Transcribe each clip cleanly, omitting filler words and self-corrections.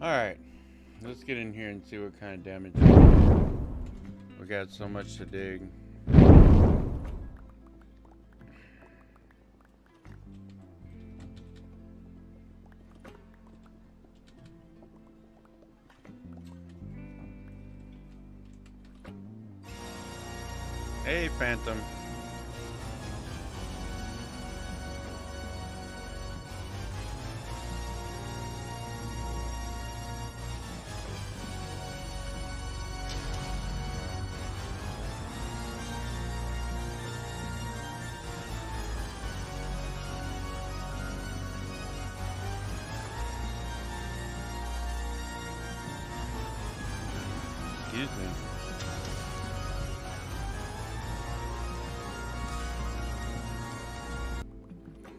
Alright, let's get in here and see what kind of damage we got. So much to dig. Hey, Phantom. Excuse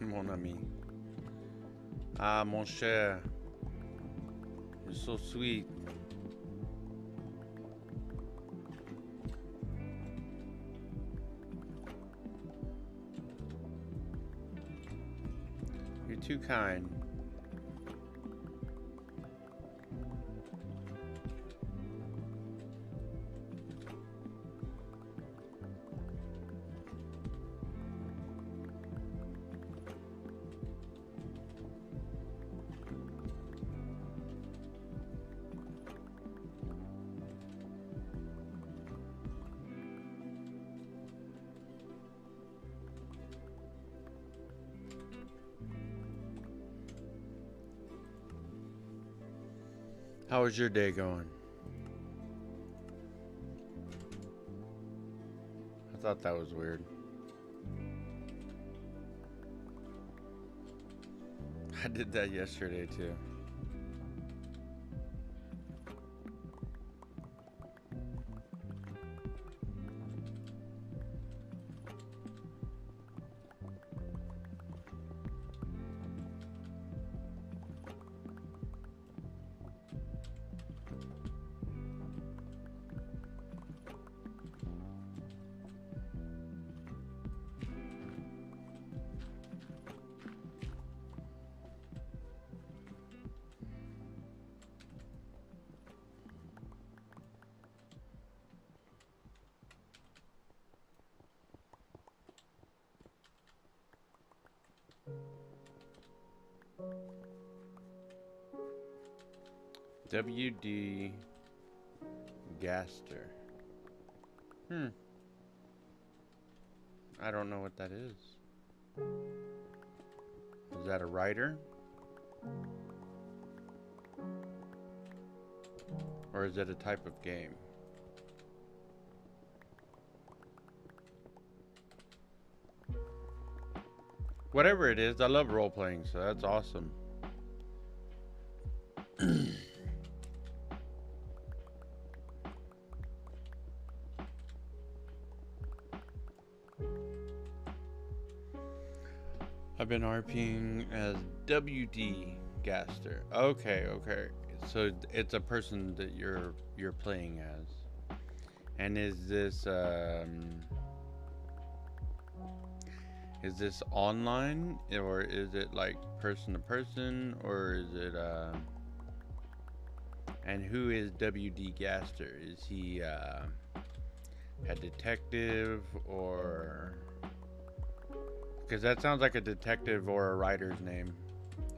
me. Mon ami. Ah, mon cher. You're so sweet. You're too kind. How was your day going? I thought that was weird. I did that yesterday too. WD Gaster. I don't know what that is. Is that a writer? Or is it a type of game? Whatever it is, I love role playing, so that's awesome. I've been RPing as WD Gaster. Okay. So it's a person that you're playing as. And is this online, or is it like person to person, or is it and who is WD Gaster? Is he a detective, or because that sounds like a detective or a writer's name.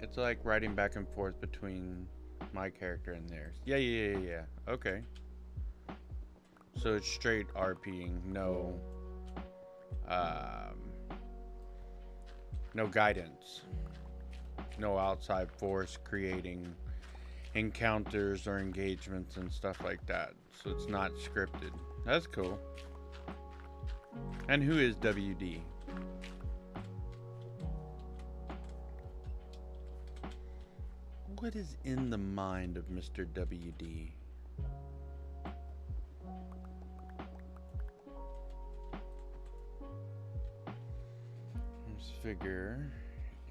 It's like writing back and forth between my character and theirs. Yeah. Okay. So it's straight RPing, um, no guidance, no outside force creating encounters or engagements and stuff like that. So it's not scripted. That's cool. And who is WD? What is in the mind of Mr. WD? This figure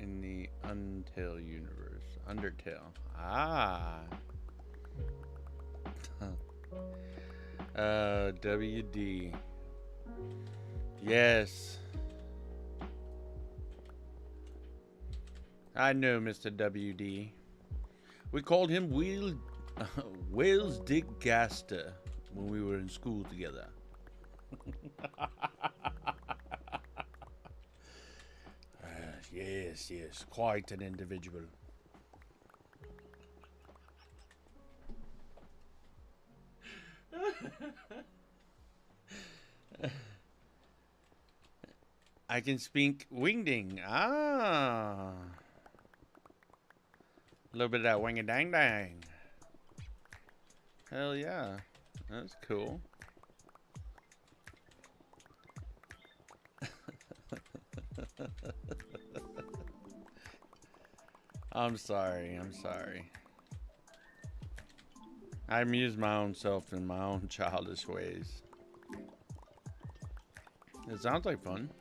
in the Undertale universe. Undertale. Ah. WD. Yes. I know Mr. WD. We called him Wales Dick Gaster when we were in school together. Yes, yes, quite an individual. I can speak wingding. Ah. A little bit of that wing a dang dang. Hell yeah. That's cool. I'm sorry. I'm sorry. I amuse my own self in my own childish ways. It sounds like fun.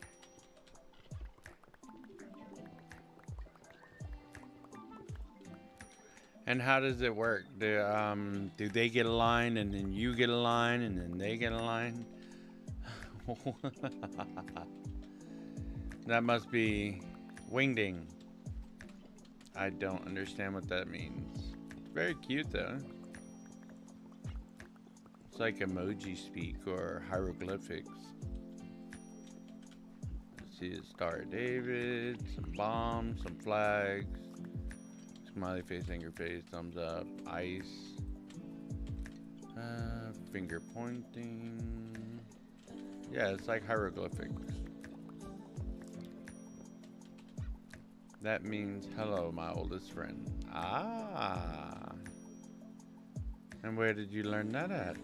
And how does it work? Do they get a line and then you get a line and then they get a line? That must be wingding. I don't understand what that means. It's very cute though. It's like emoji speak or hieroglyphics. Let's see, a Star of David, some bombs, some flags, smiley face, anger face, thumbs up, ice, finger pointing. Yeah, it's like hieroglyphics. That means hello, my oldest friend. Ah. And where did you learn that at?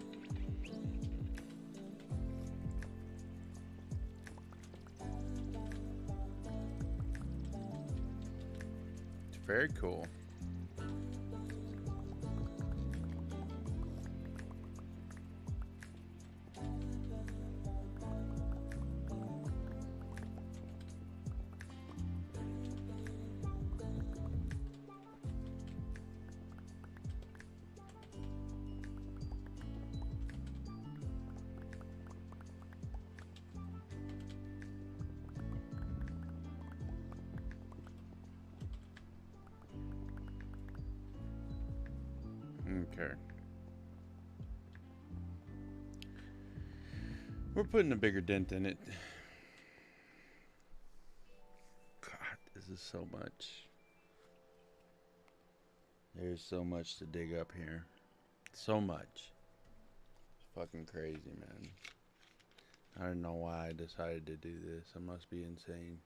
It's very cool. Okay. We're putting a bigger dent in it. God, this is so much. There's so much to dig up here. So much. It's fucking crazy, man. I don't know why I decided to do this. I must be insane.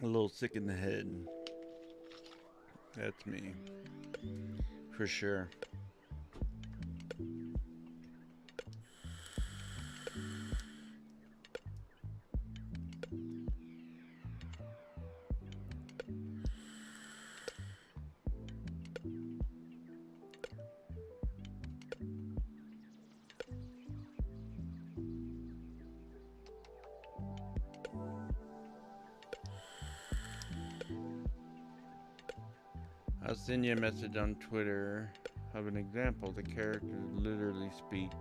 A little sick in the head. That's me. For sure. I'll send you a message on Twitter of an example. The characters literally speak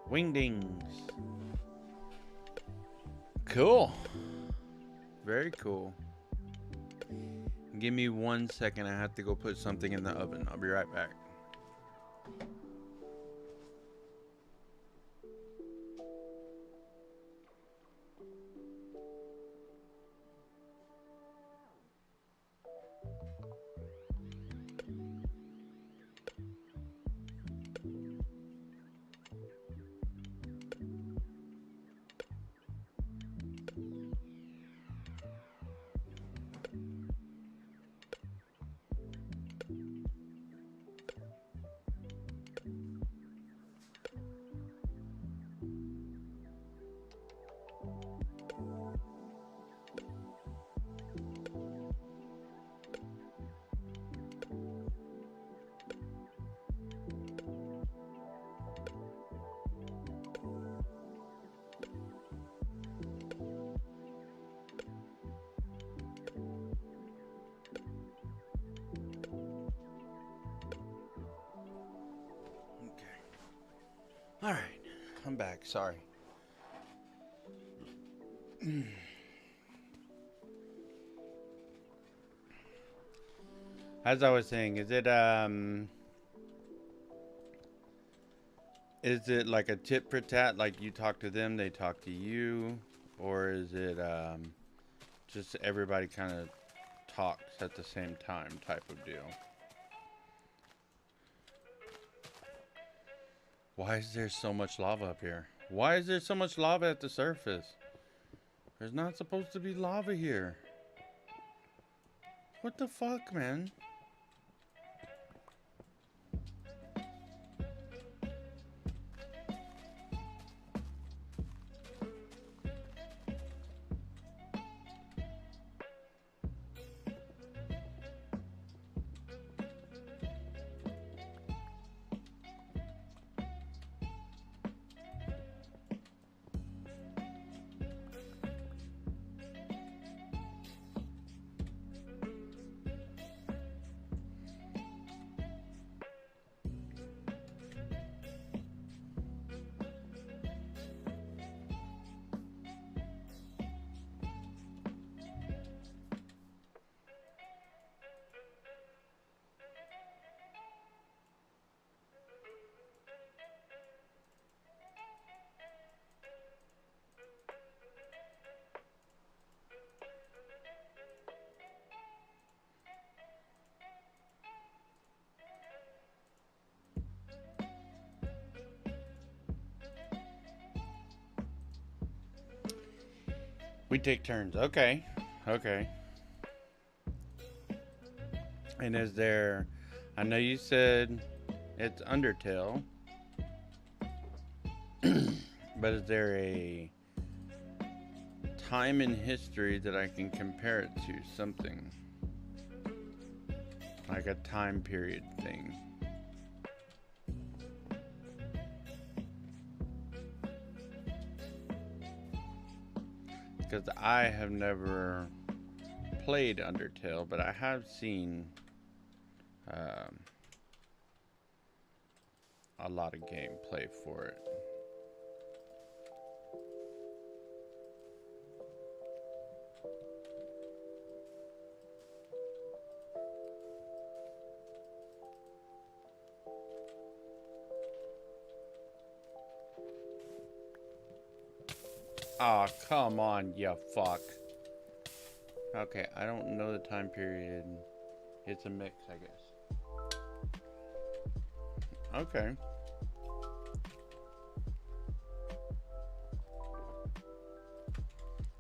wingdings. Cool. Very cool. Give me 1 second. I have to go put something in the oven. I'll be right back. All right, I'm back. Sorry. As I was saying, is it like a tit for tat, like you talk to them, they talk to you, or is it just everybody kind of talks at the same time type of deal? Why is there so much lava up here? Why is there so much lava at the surface? There's not supposed to be lava here. What the fuck, man? We take turns. Okay. Okay. And is there... I know you said it's Undertale. But is there a time in history that I can compare it to? Something. Like a time period thing. Because I have never played Undertale, but I have seen a lot of gameplay for it. Aw, oh, come on, you fuck. Okay, I don't know the time period. It's a mix, I guess. Okay.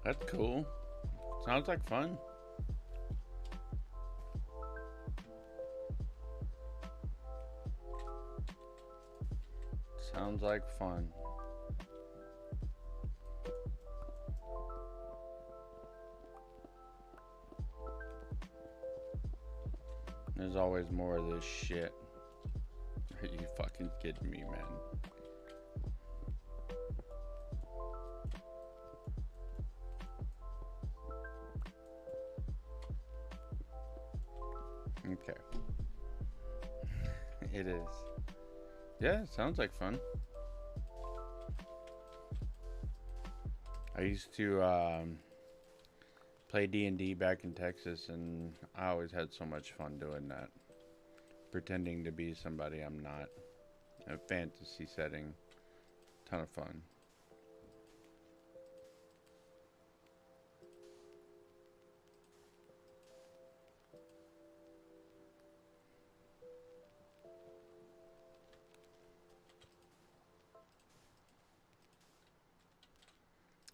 That's cool. Sounds like fun. Sounds like fun. There's always more of this shit. Are you fucking kidding me, man? Okay. It is. Yeah, it sounds like fun. I used to play D&D back in Texas, and I always had so much fun doing that. Pretending to be somebody I'm not. A fantasy setting. Ton of fun.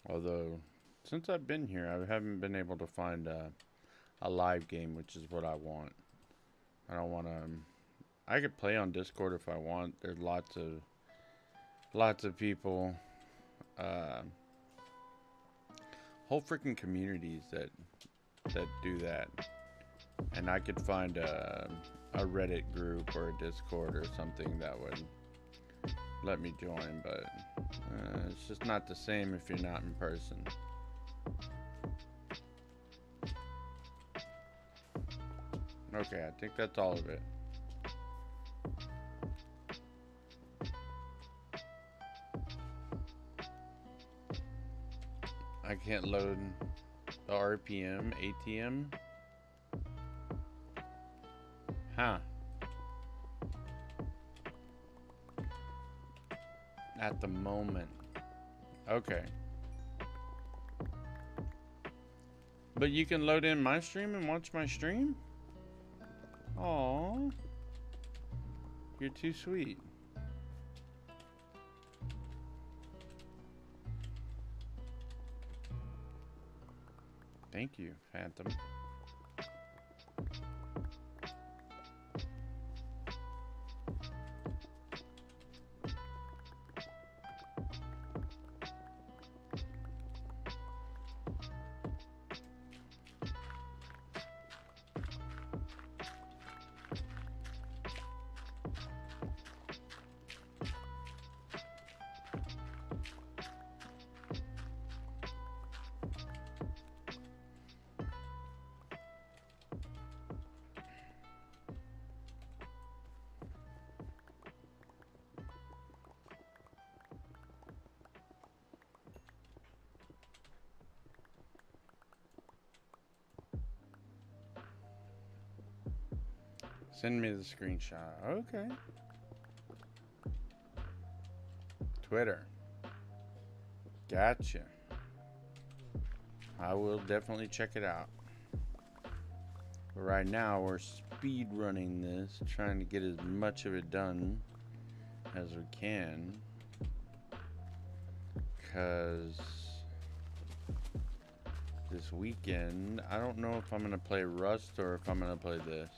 Although, since I've been here, I haven't been able to find a live game, which is what I want. I don't want to... I could play on Discord if I want. There's lots of people, whole freaking communities that do that. And I could find a Reddit group or a Discord or something that would let me join, but it's just not the same if you're not in person. Okay, I think that's all of it. I can't load the RPM, ATM. Huh. At the moment. Okay. But you can load in my stream and watch my stream? Aww. You're too sweet. Thank you, Phantom. Send me the screenshot. Okay. Twitter. Gotcha. I will definitely check it out. But right now, we're speed running this, trying to get as much of it done as we can. Because this weekend, I don't know if I'm going to play Rust or if I'm going to play this.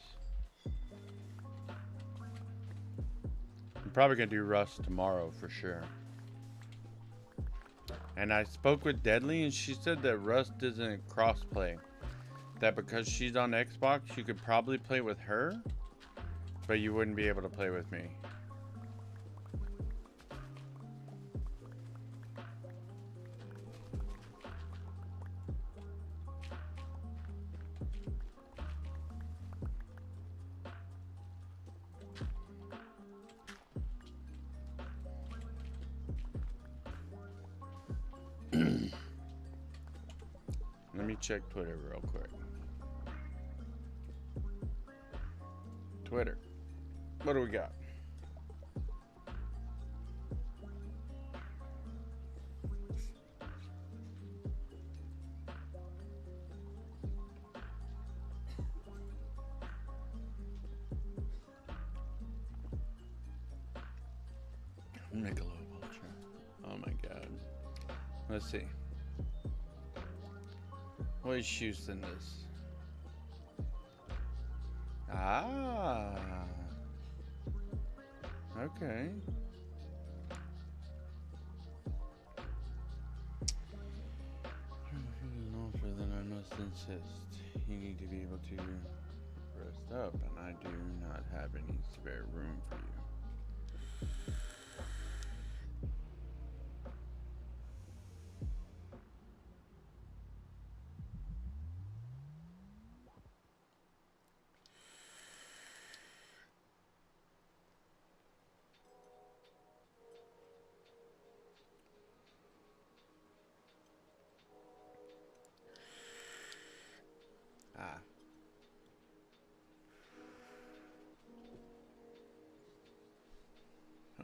I'm probably going to do Rust tomorrow for sure. And I spoke with Deadly and she said that Rust isn't crossplay. That because she's on Xbox, you could probably play with her, but you wouldn't be able to play with me. Let me check Twitter real quick. Twitter. What do we got? Michelob Ultra. Oh my god. Let's see. What is Houston this? Ah. Okay. Then I must insist. You need to be able to rest up, and I do not have any spare room for you. Ah.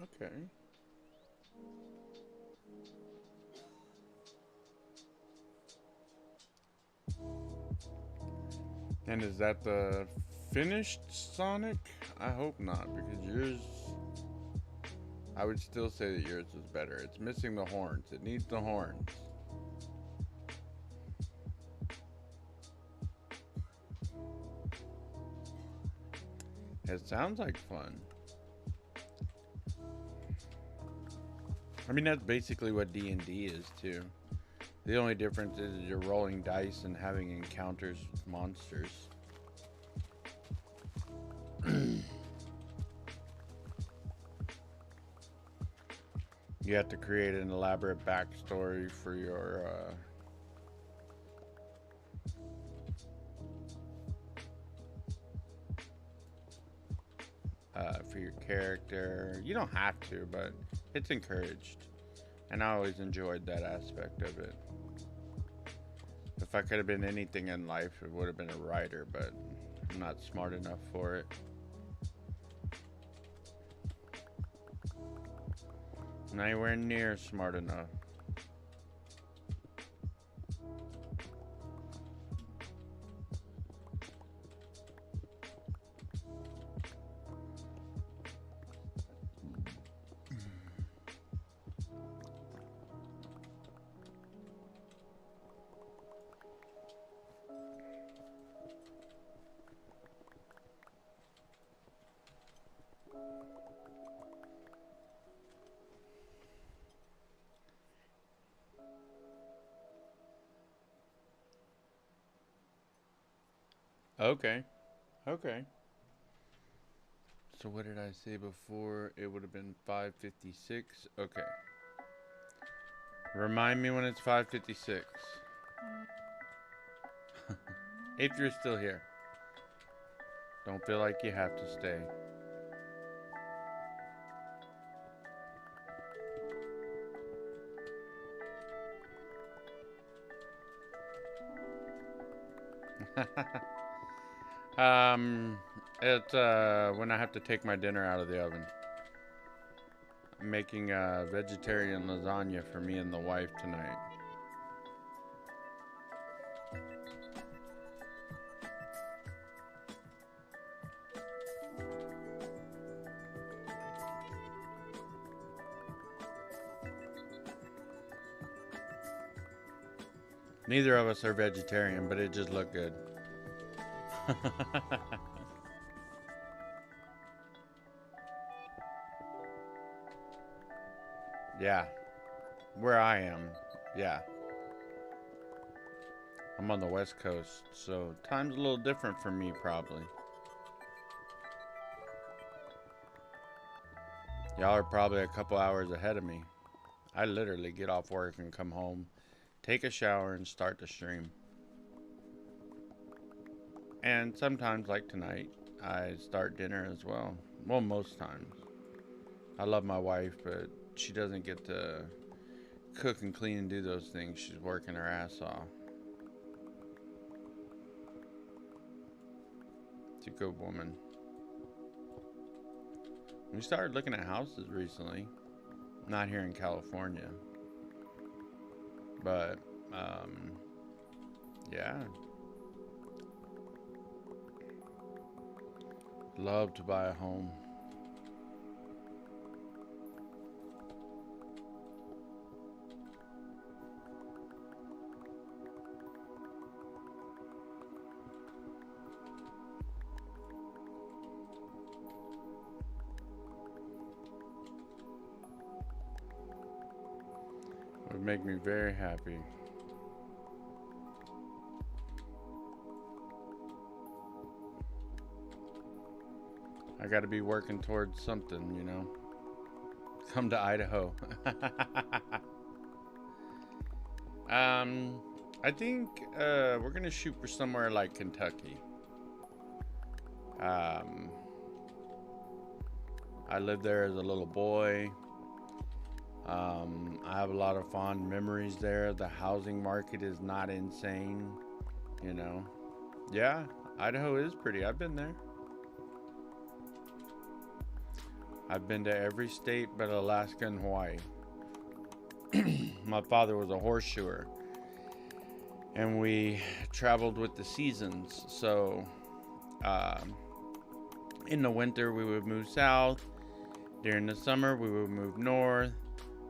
Okay. And is that the finished Sonic? I hope not, because yours, I would still say that yours is better. It's missing the horns. It needs the horns. It sounds like fun. I mean, that's basically what D&D is too. The only difference is you're rolling dice and having encounters with monsters. You have to create an elaborate backstory for your character. You don't have to, but it's encouraged. And I always enjoyed that aspect of it. If I could have been anything in life, it would have been a writer, but I'm not smart enough for it. Nowhere near smart enough. Okay. Okay. So what did I say before? It would have been 5:56. Okay. Remind me when it's 5:56. If you're still here. Don't feel like you have to stay. um, it's when I have to take my dinner out of the oven. I'm making a vegetarian lasagna for me and the wife tonight. Neither of us are vegetarian, but it just looked good. Yeah, where I am, yeah. I'm on the West Coast, so time's a little different for me, probably. Y'all are probably a couple hours ahead of me. I literally get off work and come home, take a shower, and start the stream. And sometimes, like tonight, I start dinner as well. Well, most times. I love my wife, but she doesn't get to cook and clean and do those things. She's working her ass off. She's a good woman. We started looking at houses recently. Not here in California. But, yeah. Love to buy a home. Would make me very happy. I gotta be working towards something, you know. Come to Idaho. I think we're gonna shoot for somewhere like Kentucky. I lived there as a little boy. I have a lot of fond memories there. The housing market is not insane, you know. Yeah, Idaho is pretty. I've been there. I've been to every state but Alaska and Hawaii. My father was a horseshoer, and we traveled with the seasons. So, in the winter, we would move south. During the summer, we would move north.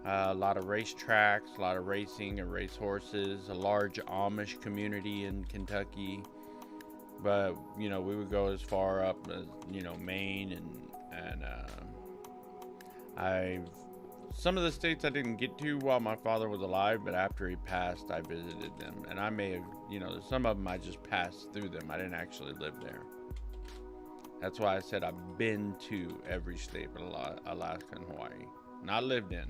A lot of racetracks, a lot of racing and race horses, a large Amish community in Kentucky. But, you know, we would go as far up as, you know, Maine and some of the states I didn't get to while my father was alive, but after he passed, I visited them. And I may have, you know, some of them I just passed through them. I didn't actually live there. That's why I said I've been to every state but Alaska and Hawaii. Not lived in.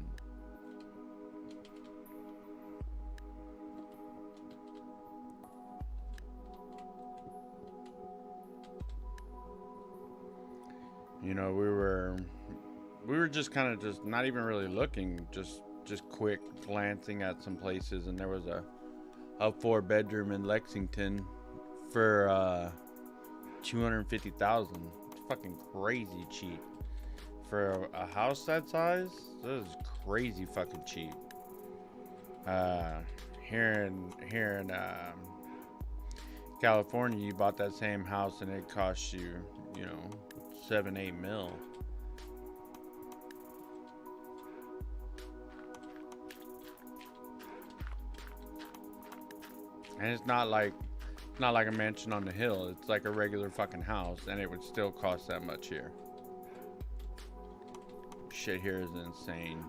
You know, we were just kind of just not even really looking, just quick glancing at some places, and there was a 4-bedroom in Lexington for $250,000. Fucking crazy cheap. for a house that size, this is crazy fucking cheap. Here in California, you bought that same house and it cost you, you know, 7-8 mil. And it's not like a mansion on the hill. It's like a regular fucking house, and it would still cost that much here. Shit here is insane.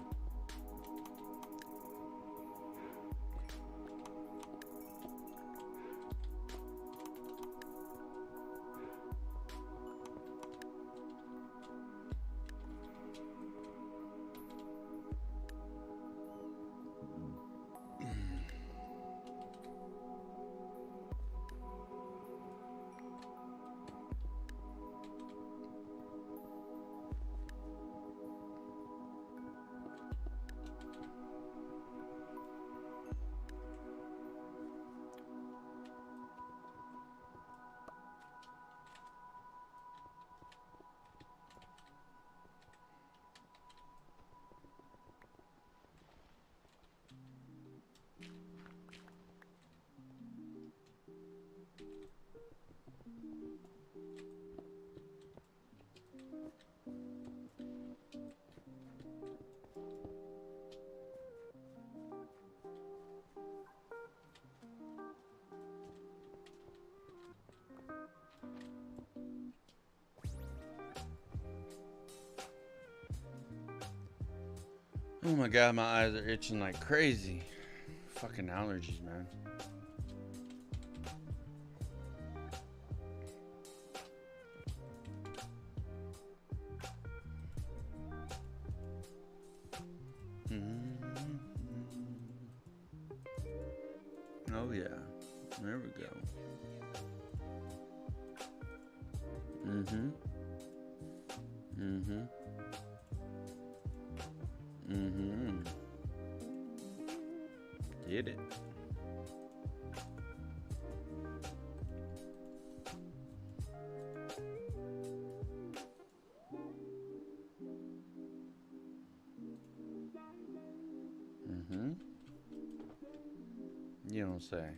Oh my god, my eyes are itching like crazy. Fucking allergies, man. Oh yeah, there we go. Get it. You don't say.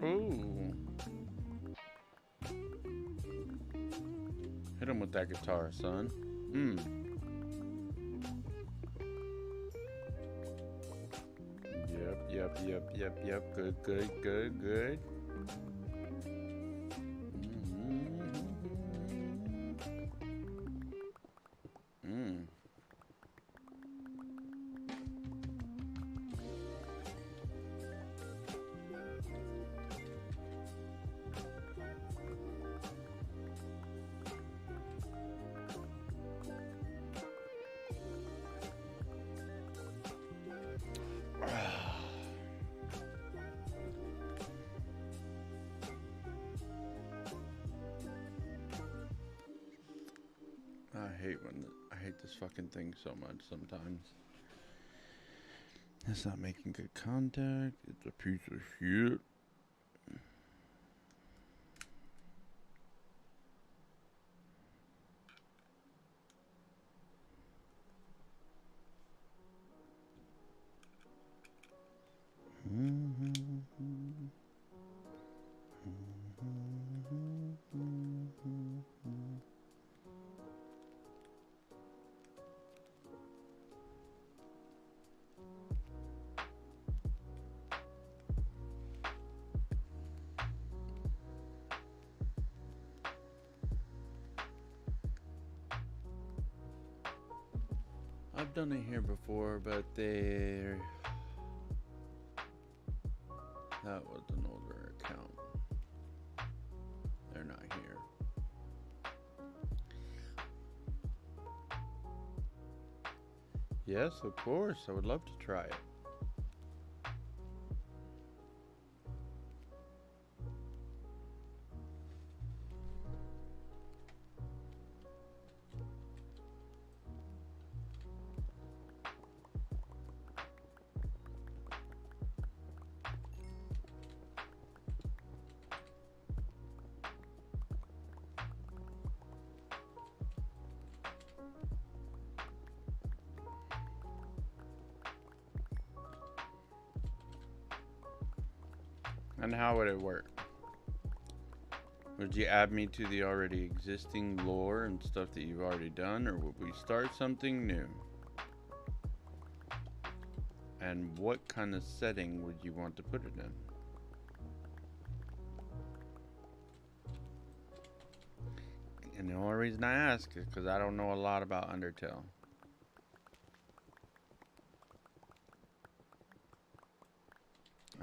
Ooh. Hit him with that guitar, son. Yep. Good. I hate this fucking thing so much sometimes. It's not making good contact. It's a piece of shit. I've done it here before, but they're That was an older account. They're not here. Yes, of course. I would love to try it. And how would it work? Would you add me to the already existing lore and stuff that you've already done, or would we start something new? And what kind of setting would you want to put it in? And the only reason I ask is because I don't know a lot about Undertale.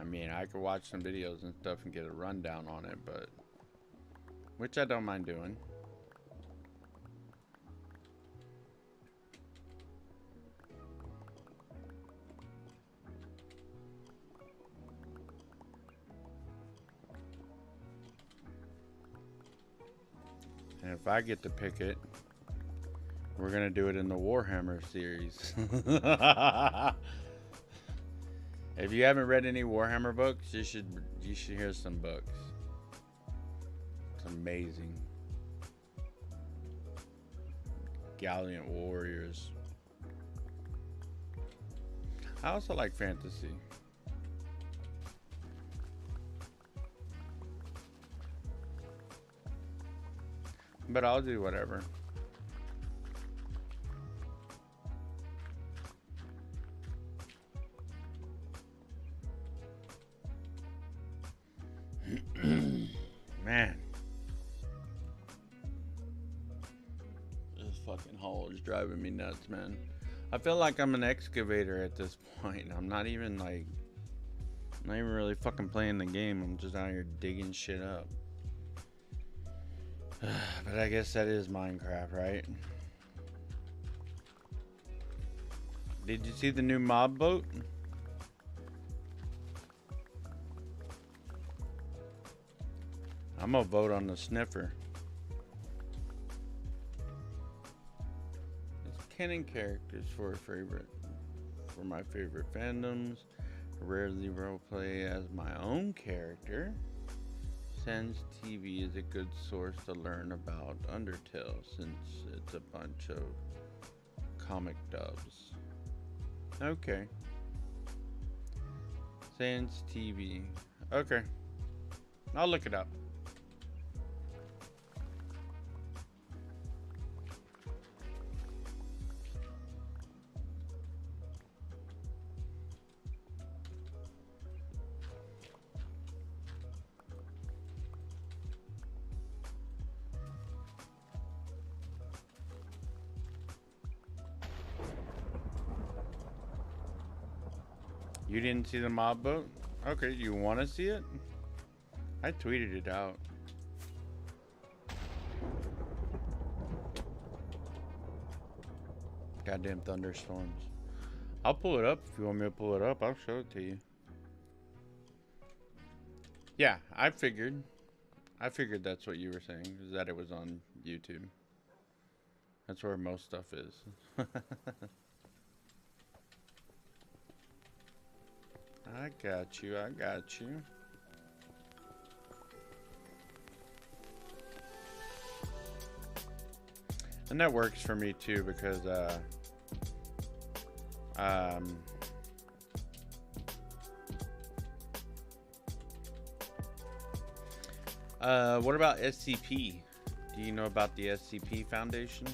I mean, I could watch some videos and stuff and get a rundown on it, but which I don't mind doing. And if I get to pick it, we're gonna do it in the Warhammer series. If you haven't read any Warhammer books, you should hear some books. It's amazing. Gallant warriors. I also like fantasy. But I'll do whatever. Man. This fucking haul is driving me nuts, man. I feel like I'm an excavator at this point. I'm not even really fucking playing the game. I'm just out here digging shit up. But I guess that is Minecraft, right? Did you see the new mob boat? I'm gonna vote on the sniffer. It's canon characters for my favorite fandoms. I rarely roleplay as my own character. Sans TV is a good source to learn about Undertale since it's a bunch of comic dubs. Okay. Sans TV. Okay. I'll look it up. You didn't see the mob boat? Okay, you want to see it? I tweeted it out. Goddamn thunderstorms. I'll pull it up if you want me to pull it up. I'll show it to you. Yeah, I figured that's what you were saying, is that it was on YouTube. That's where most stuff is. I got you. And that works for me too because what about SCP? Do you know about the SCP Foundation?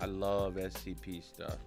I love SCP stuff.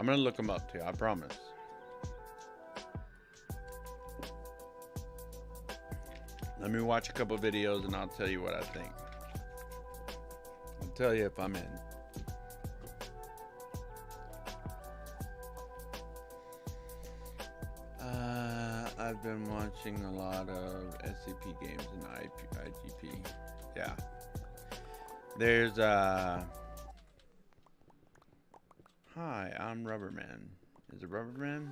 I'm gonna look them up too, I promise. Let me watch a couple videos and I'll tell you what I think. I'll tell you if I'm in. I've been watching a lot of SCP games and IGP. Yeah. There's hi, I'm Rubberman. Is it Rubberman?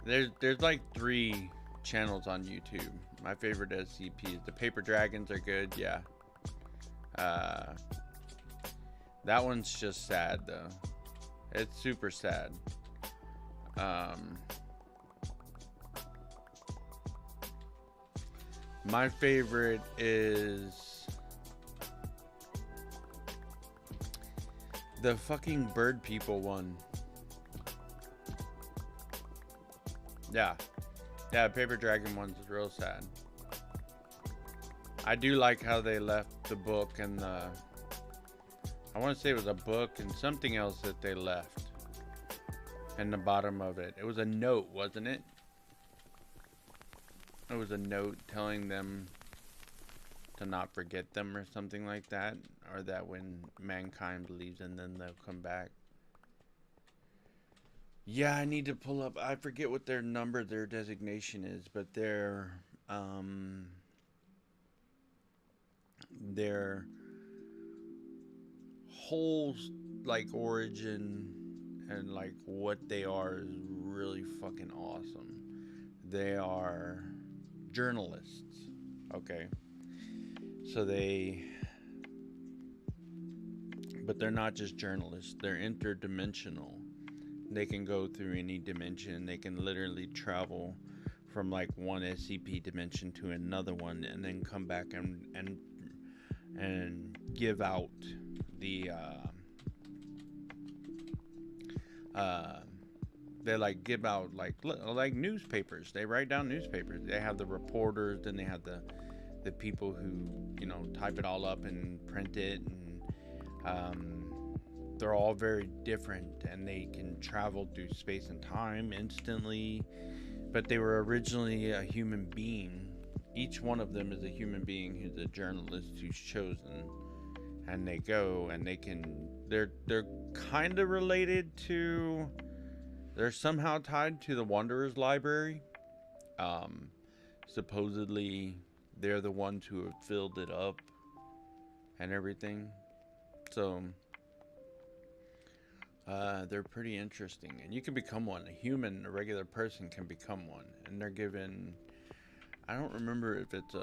There's like 3 channels on YouTube. My favorite SCPs. The Paper Dragons are good, yeah. That one's just sad though. It's super sad. My favorite is the fucking bird people one. Yeah, Paper Dragon one's real sad. I do like how they left the book and the, I want to say it was a book and something else that they left in the bottom of it. It was a note, wasn't it? It was a note telling them to not forget them or something like that, or that when mankind leaves and then they'll come back. Yeah, I need to pull up. I forget what their number, their designation is, but their whole like origin and like what they are is really fucking awesome. They are journalists, okay? So but they're not just journalists, they're interdimensional. They can go through any dimension. They can literally travel from like one SCP dimension to another one and then come back and give out the they like give out like newspapers. They write down newspapers. They have the reporters, then they have the people who, you know, type it all up and print it, and they're all very different, and they can travel through space and time instantly, but they were originally a human being. Each one of them is a human being who's a journalist who's chosen, and they go and they're kind of related to, they're somehow tied to the Wanderer's Library. Supposedly they're the ones who have filled it up and everything. So they're pretty interesting, and you can become one. A regular person can become one, and they're given, I don't remember if it's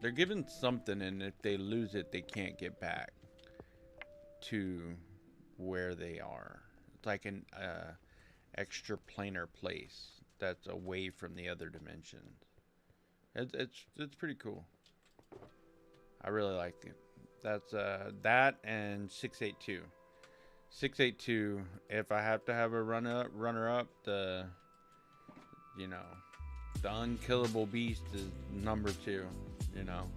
they're given something, and if they lose it, they can't get back to where they are. It's like an extra planar place that's away from the other dimensions. It's pretty cool. I really like it. That's that and 682. 682. If I have to have a runner up, the unkillable beast is number 2. You know.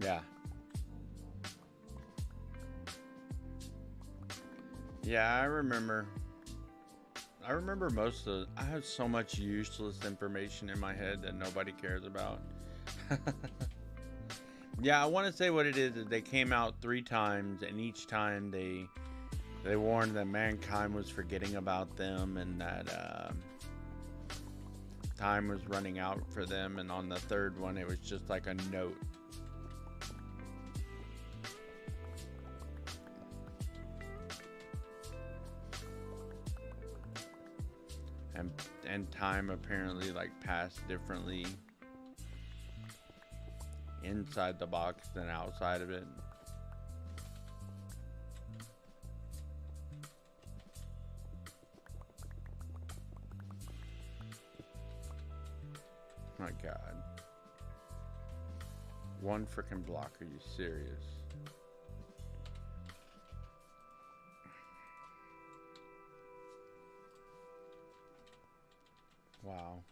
Yeah. Yeah, I remember most of I have so much useless information in my head that nobody cares about. Yeah, I want to say what it is they came out 3 times, and each time they warned that mankind was forgetting about them, and that time was running out for them, and on the 3rd one it was just like a note. and time apparently like passed differently inside the box than outside of it. My God. One freaking block, are you serious? Wow.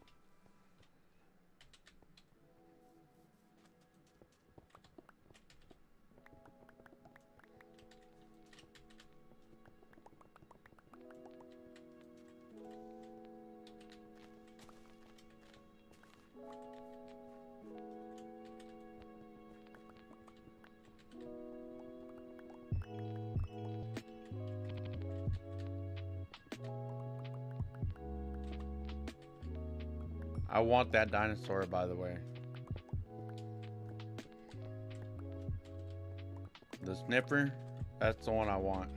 I want that dinosaur, by the way. The sniffer, that's the one I want.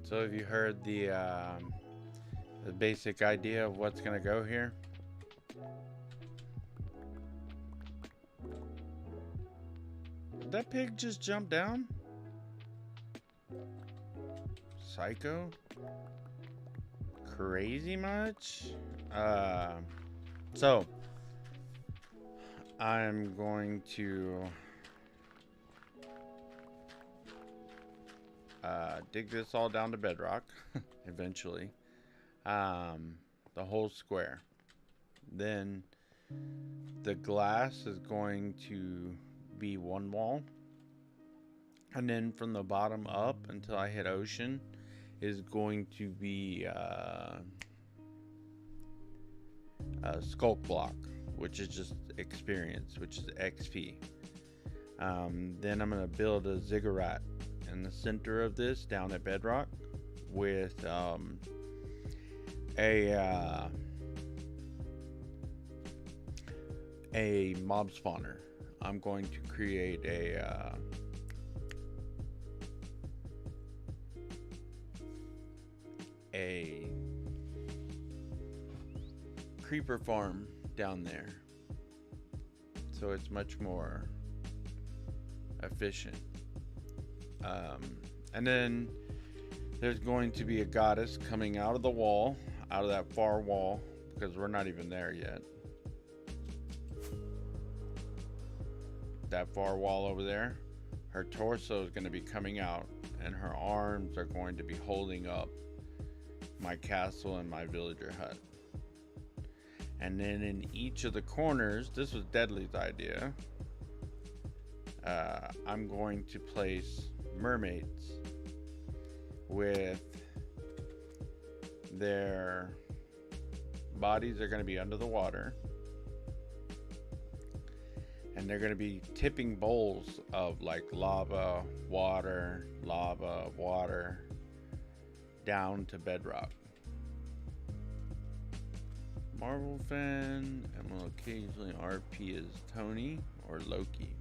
So have you heard the basic idea of what's gonna go here? Did that pig just jump down? Psycho? Crazy much? So I'm going to dig this all down to bedrock eventually. The whole square. Then the glass is going to be one wall, and then from the bottom up until I hit ocean is going to be a sculpt block, which is just experience, which is XP. Then I'm going to build a ziggurat in the center of this down at bedrock with a mob spawner. I'm going to create a creeper farm down there, so it's much more efficient. And then there's going to be a goddess coming out of the wall, out of that far wall, because we're not even there yet. That far wall over there, her torso is going to be coming out, and her arms are going to be holding up my castle and my villager hut. And then in each of the corners, this was Deadly's idea, I'm going to place mermaids with their bodies are going to be under the water, and they're going to be tipping bowls of like lava, water, down to bedrock. Marvel fan, and will occasionally RP as Tony or Loki.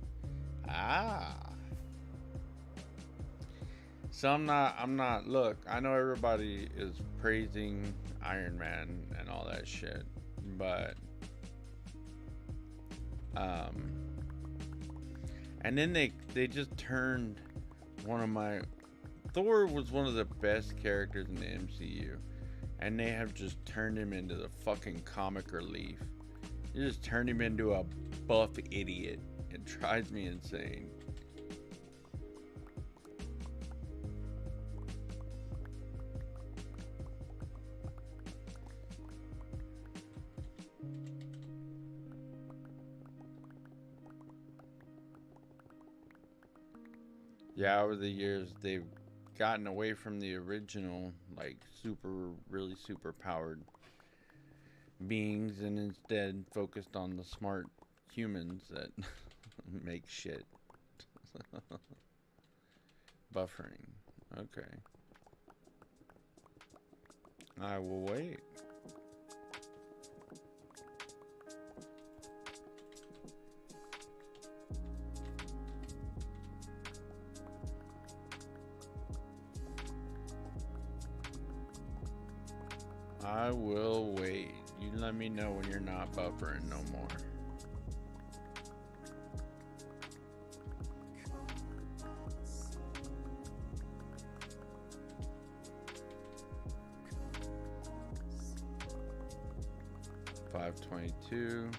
So I'm not, look, I know everybody is praising Iron Man and all that shit, but, and then they just turned one of my, Thor was one of the best characters in the MCU, and they have just turned him into the fucking comic relief. You just turned him into a buff idiot. It drives me insane. Yeah, over the years, they've gotten away from the original, like, really super powered beings and instead focused on the smart humans that make shit. Buffering. Okay. I will wait. I will wait. You let me know when you're not buffering no more. $5.22.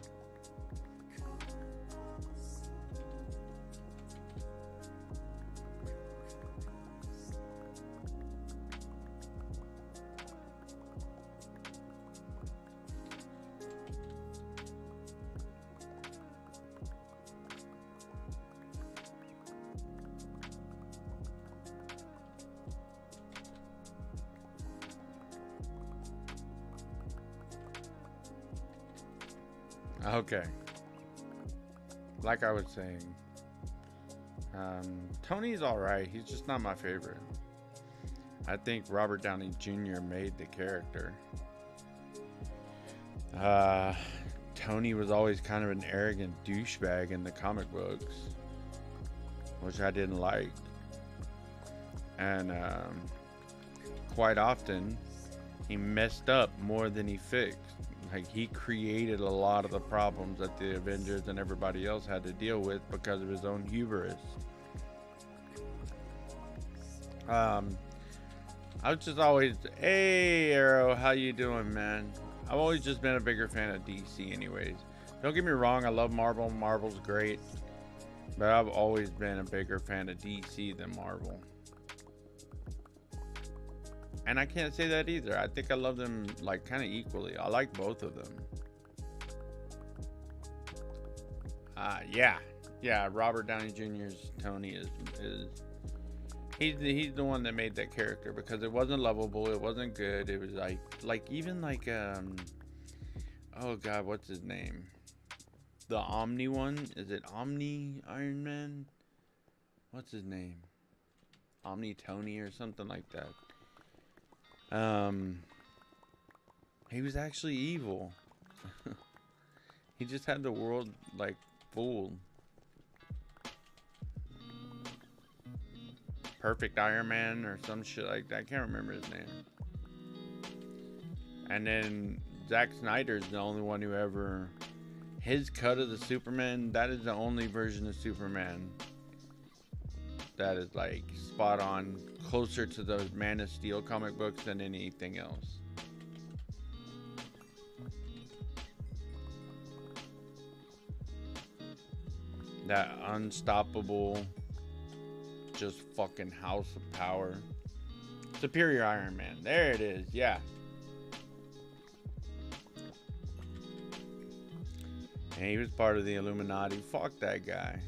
Okay. Like I was saying, Tony's alright. He's just not my favorite. I think Robert Downey Jr. made the character. Tony was always kind of an arrogant douchebag in the comic books, which I didn't like. And quite often, he messed up more than he fixed. Like, he created a lot of the problems that the Avengers and everybody else had to deal with because of his own hubris. I was just always, hey Arrow, how you doing, man? I've always just been a bigger fan of DC anyways. Don't get me wrong, I love Marvel. Marvel's great. But I've always been a bigger fan of DC than Marvel. And I can't say that either. I think I love them like kind of equally. I like both of them. Yeah. Robert Downey Jr.'s Tony is he's the one that made that character because it wasn't lovable. It wasn't good. It was like oh god, what's his name? The Omni one? Is it Omni Iron Man? What's his name? Omni Tony or something like that. He was actually evil. He just had the world like fooled. Perfect Iron Man or some shit like that. I can't remember his name. And then Zack Snyder's the only one who ever, his cut of the Superman, that is the only version of Superman that is like spot on, closer to those Man of Steel comic books than anything else. That unstoppable, just fucking house of power. Superior Iron Man. There it is. Yeah. And he was part of the Illuminati. Fuck that guy.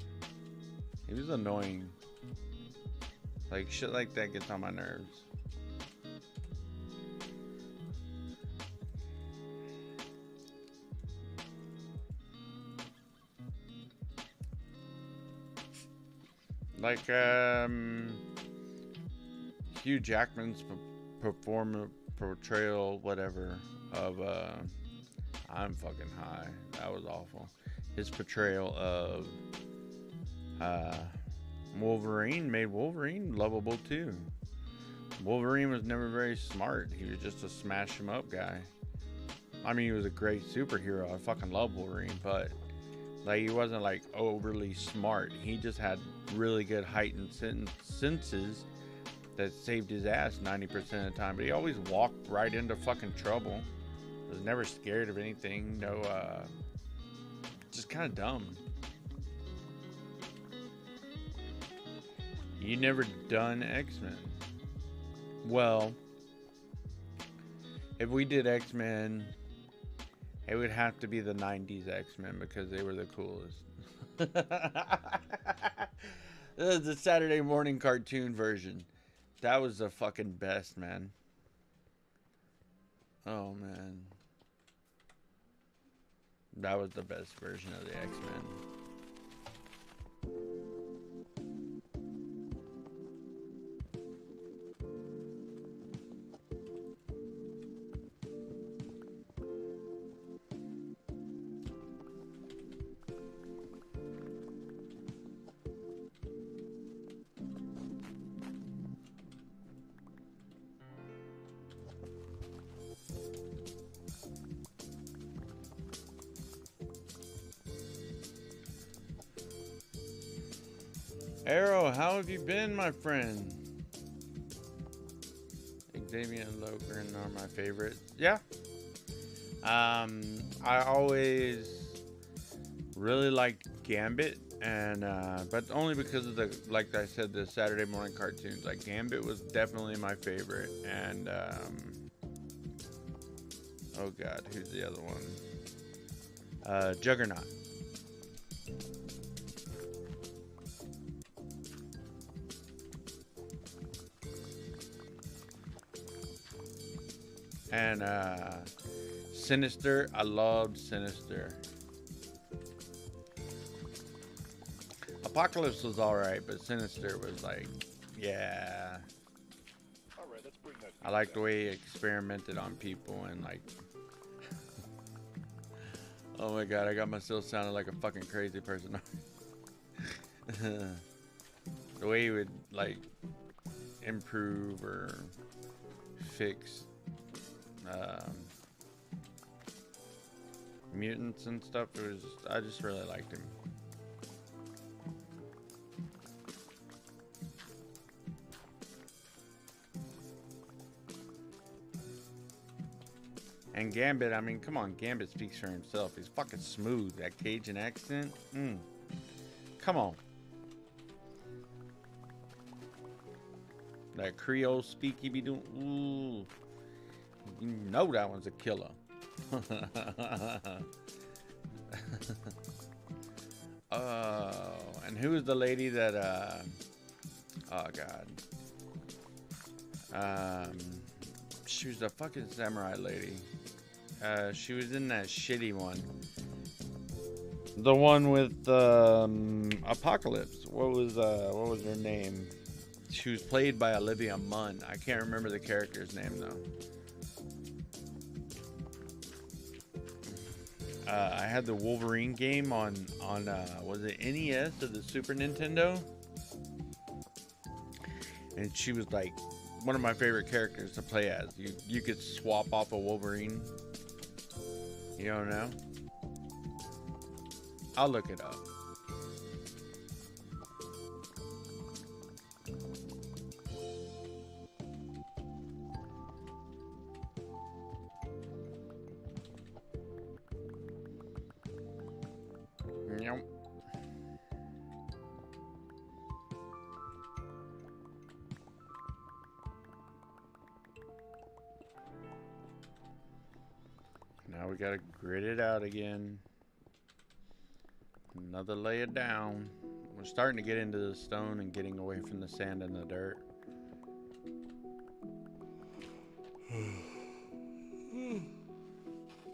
He was annoying. Like, shit like that gets on my nerves. Like, Hugh Jackman's portrayal, whatever, of, I'm fucking high. That was awful. His portrayal of, Wolverine made Wolverine lovable too. Wolverine was never very smart. He was just a smash him up guy. I mean, he was a great superhero. I fucking love Wolverine, but like, he wasn't like overly smart. He just had really good heightened senses that saved his ass 90% of the time. But he always walked right into fucking trouble. Was never scared of anything. No, just kind of dumb. You never done X-Men? Well, if we did X-Men, it would have to be the 90s X-Men because they were the coolest. The Saturday morning cartoon version. That was the fucking best, man. Oh, man. That was the best version of the X-Men. Arrow, how have you been, my friend? Xavier and Logren are my favorites. Yeah. I always really liked Gambit, and but only because of the, like I said, the Saturday morning cartoons. Like Gambit was definitely my favorite, and oh god, who's the other one? Juggernaut. And Sinister, I loved Sinister. Apocalypse was alright, but Sinister was like, yeah. Alright, let's bring that. I like the way he experimented on people and like. Oh my god, I got myself sounding like a fucking crazy person. The way he would like improve or fix mutants and stuff. It was just, I just really liked him. And Gambit, I mean, come on, Gambit speaks for himself. He's fucking smooth. That Cajun accent. Come on. That Creole speak he be doing. Ooh. You know that one's a killer. Oh, and who was the lady that oh god. She was a fucking samurai lady. She was in that shitty one. The one with Apocalypse. What was her name? She was played by Olivia Munn. I can't remember the character's name though. I had the Wolverine game on was it NES or the Super Nintendo? And she was like one of my favorite characters to play as. You could swap off a Wolverine. You don't know? I'll look it up. Yep. Now we gotta grit it out again. Another layer down. We're starting to get into the stone and getting away from the sand and the dirt.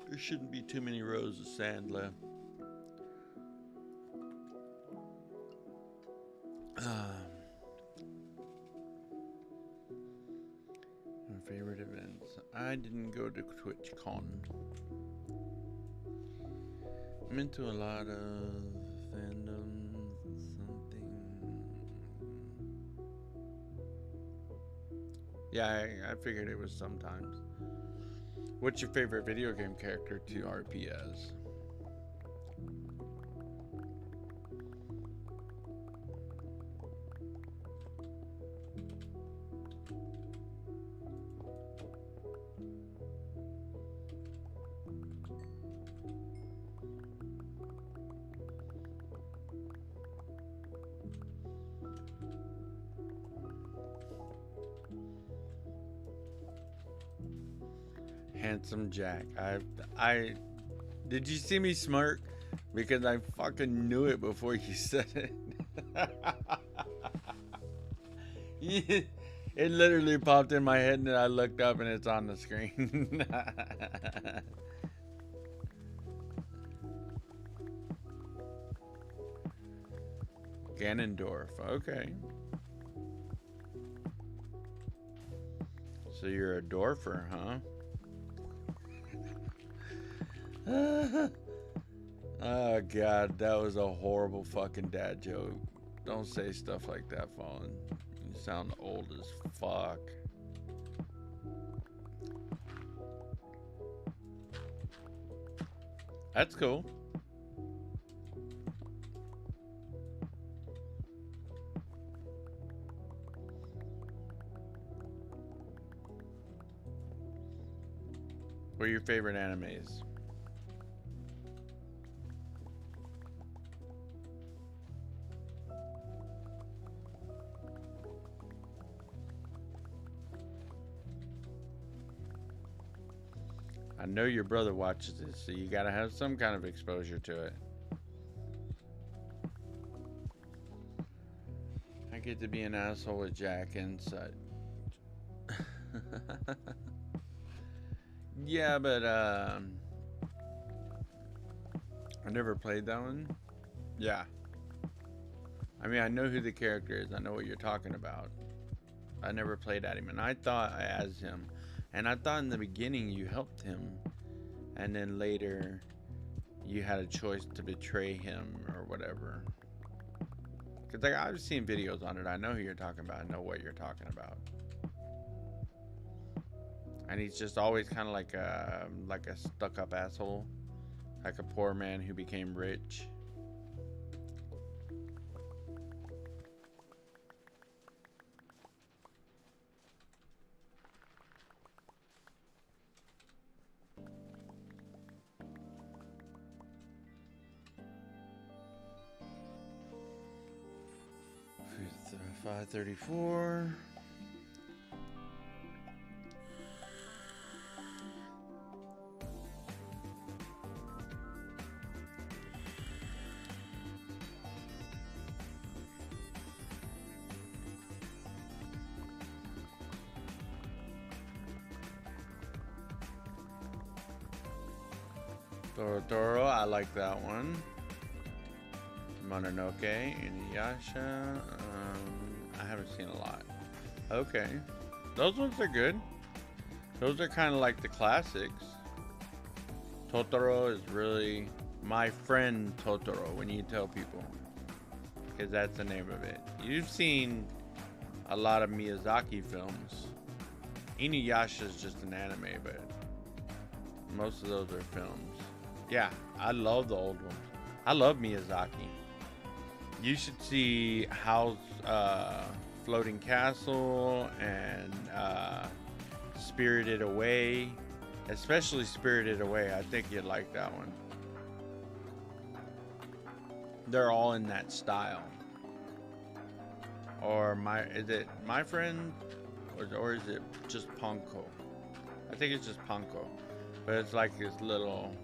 There shouldn't be too many rows of sand left. My favorite events. I didn't go to TwitchCon. I'm into a lot of fandoms and something. Yeah, I figured it was sometimes. What's your favorite video game character to RP as? Handsome Jack. I did you see me smirk? Because I fucking knew it before you said it. It literally popped in my head and I looked up and it's on the screen. Ganondorf, okay. So you're a dwarfer, huh? Oh god, that was a horrible fucking dad joke. Don't say stuff like that, Fallen. You sound old as fuck. That's cool. What are your favorite animes? I know your brother watches this, so you gotta have some kind of exposure to it. I get to be an asshole with Jack and such. Yeah, but I never played that one. Yeah. I mean, I know who the character is. I know what you're talking about. I never played at him, and I thought as him. And I thought in the beginning you helped him, and then later you had a choice to betray him or whatever. Because like, I've seen videos on it. I know who you're talking about. I know what you're talking about. And he's just always kind of like a stuck-up asshole, like a poor man who became rich. $5.34. Toro, I like that one. Mononoke, Inuyasha. I haven't seen a lot. Okay, those ones are good. Those are kind of like the classics. Totoro is really my friend Totoro when you tell people, because that's the name of it. You've seen a lot of Miyazaki films. Inuyasha is just an anime, but most of those are films. Yeah, I love the old ones. I love Miyazaki. You should see Howl's Floating Castle and Spirited Away. Especially Spirited Away. I think you'd like that one. They're all in that style. Or is it My Friend? Or is it just Ponko? I think it's just Ponko. But it's like this little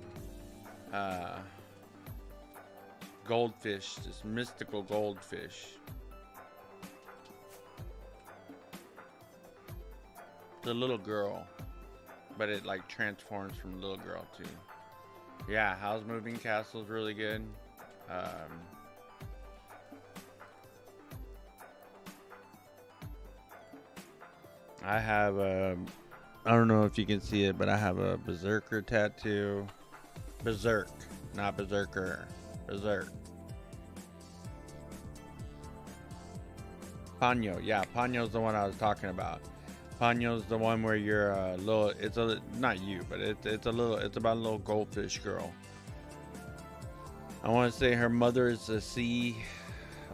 goldfish, this mystical goldfish. The little girl, but it like transforms from little girl too. Yeah, Howl's Moving Castle is really good. I have I don't know if you can see it, but I have a Berserker tattoo. Berserk, not Berserker. Berserk. Ponyo, yeah, Ponyo's the one I was talking about. Ponyo's the one where you're a little. It's a not you, but it's a little. It's about a little goldfish girl. I want to say her mother is a sea,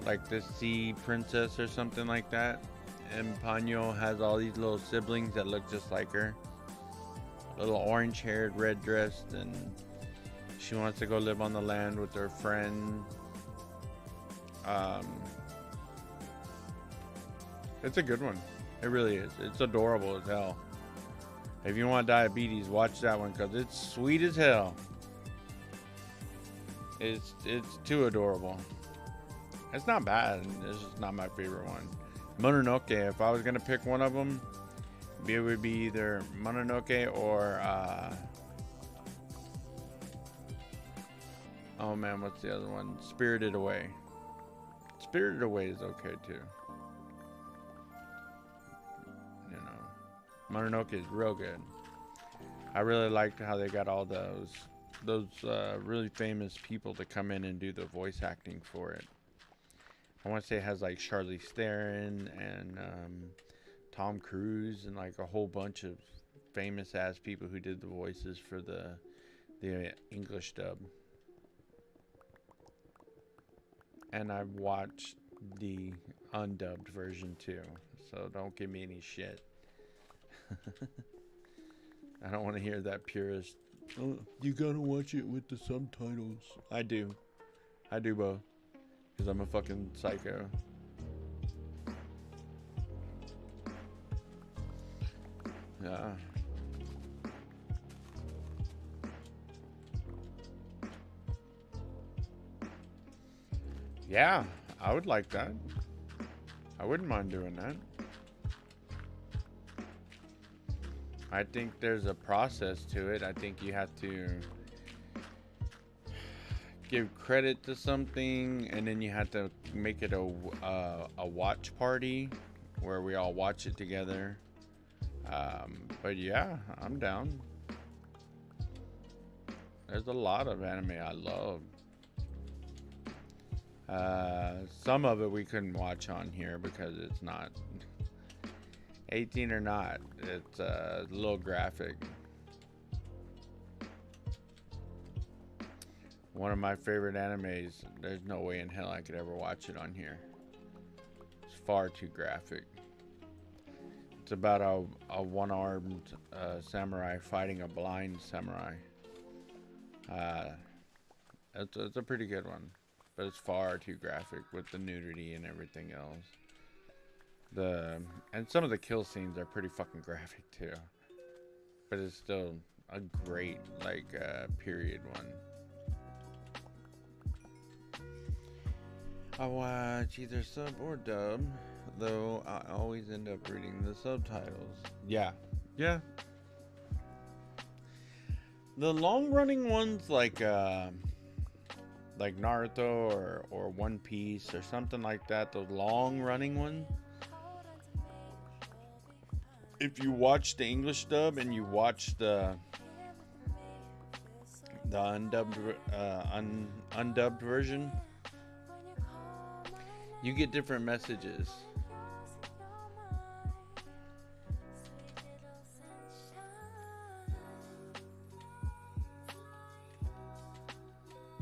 like the sea princess or something like that. And Ponyo has all these little siblings that look just like her. Little orange-haired, red-dressed, and she wants to go live on the land with her friend. It's a good one. It really is. It's adorable as hell. If you want diabetes, watch that one because it's sweet as hell. It's too adorable. It's not bad. It's just not my favorite one. Mononoke. If I was gonna pick one of them, it would be either Mononoke or oh man, what's the other one? Spirited Away. Spirited Away is okay too. You know, Mononoke is real good. I really liked how they got all those really famous people to come in and do the voice acting for it. I want to say it has like Charlize Theron and Tom Cruise and like a whole bunch of famous ass people who did the voices for the English dub. And I've watched the undubbed version too, so don't give me any shit. I don't want to hear that purist. Oh, you gotta watch it with the subtitles. I do both, because I'm a fucking psycho. Yeah. Yeah, I would like that. I wouldn't mind doing that. I think there's a process to it. I think you have to give credit to something, and then you have to make it a watch party where we all watch it together. But yeah, I'm down. There's a lot of anime I love. Some of it we couldn't watch on here because it's not 18 or not. It's a little graphic. One of my favorite animes. There's no way in hell I could ever watch it on here. It's far too graphic. It's about a one-armed samurai fighting a blind samurai. It's a pretty good one. But it's far too graphic with the nudity and everything else. And some of the kill scenes are pretty fucking graphic too. But it's still a great period one. I watch either sub or dub, though I always end up reading the subtitles. Yeah. The long running ones like Naruto or One Piece or something like that, those long running ones, if you watch the English dub and you watch the undubbed version, you get different messages.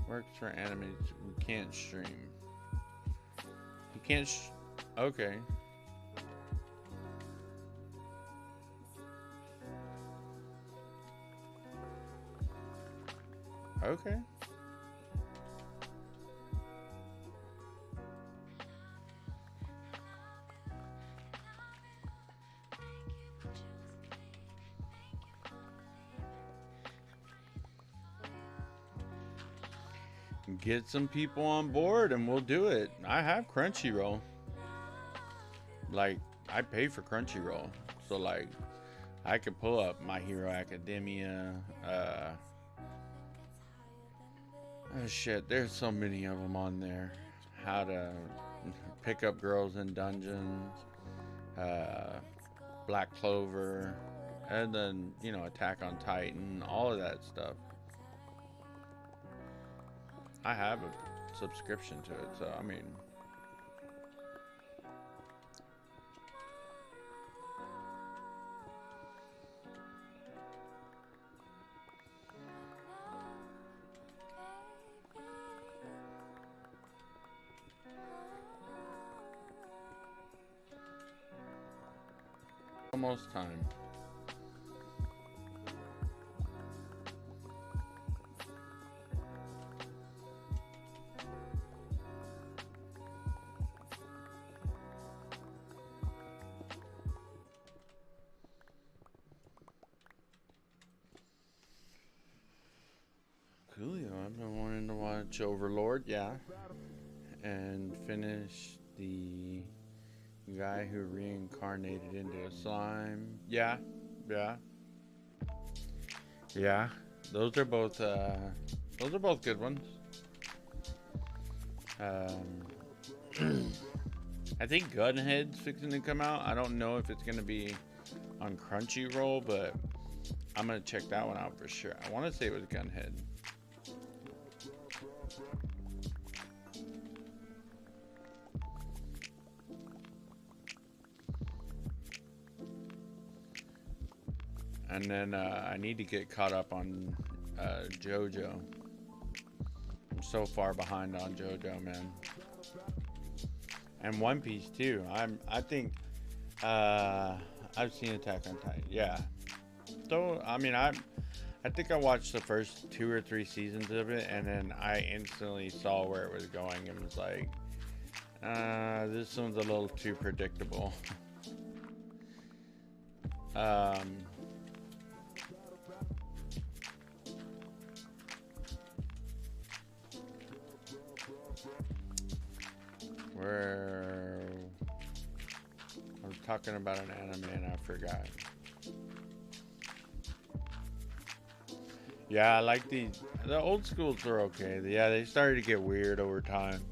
Works for animes we can't stream. You can't okay. Okay. Get some people on board and we'll do it. I have Crunchyroll. Like, I pay for Crunchyroll. So, like, I could pull up My Hero Academia. Oh, shit. There's so many of them on there. How to pick up girls in dungeons. Black Clover. And then, you know, Attack on Titan. All of that stuff. I have a subscription to it, so I mean, almost time. watch Overlord, yeah. And finish the guy who reincarnated into a slime. Yeah, yeah. Yeah. Those are both good ones. I think Gunhead's fixing to come out. I don't know if it's gonna be on Crunchyroll, but I'm gonna check that one out for sure. I want to say it was Gunhead. And then I need to get caught up on JoJo. I'm so far behind on JoJo, man. And One Piece too. I think I've seen Attack on Titan. Yeah. So I mean I think I watched the first 2 or 3 seasons of it, and then I instantly saw where it was going and was like, this one's a little too predictable. Where I was talking about an anime and I forgot. Yeah, I like the old schools are okay. Yeah, they started to get weird over time.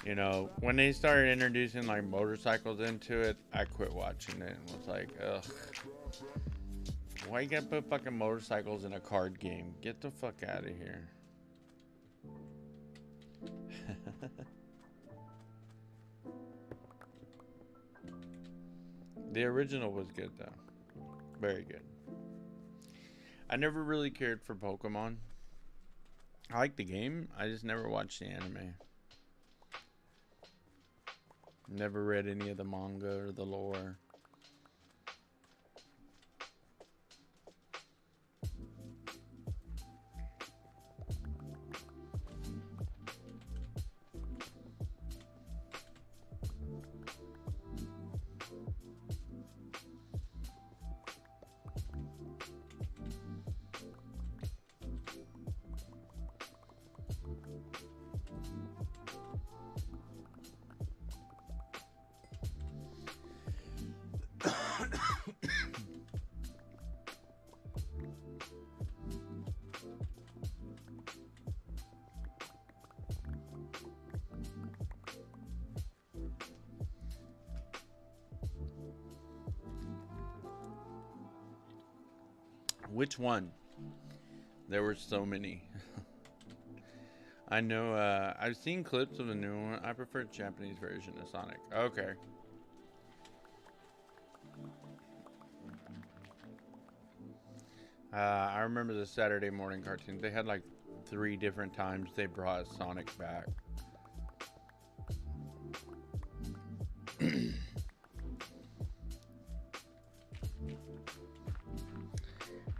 You know, when they started introducing like motorcycles into it, I quit watching it and was like, ugh. Why you gotta put fucking motorcycles in a card game? Get the fuck out of here. The original was good though. Very good. I never really cared for Pokemon. I like the game. I just never watched the anime. Never read any of the manga or the lore. Which one? There were so many. I know, I've seen clips of the new one. I prefer the Japanese version of Sonic. Okay. I remember the Saturday morning cartoons. They had like 3 different times they brought Sonic back.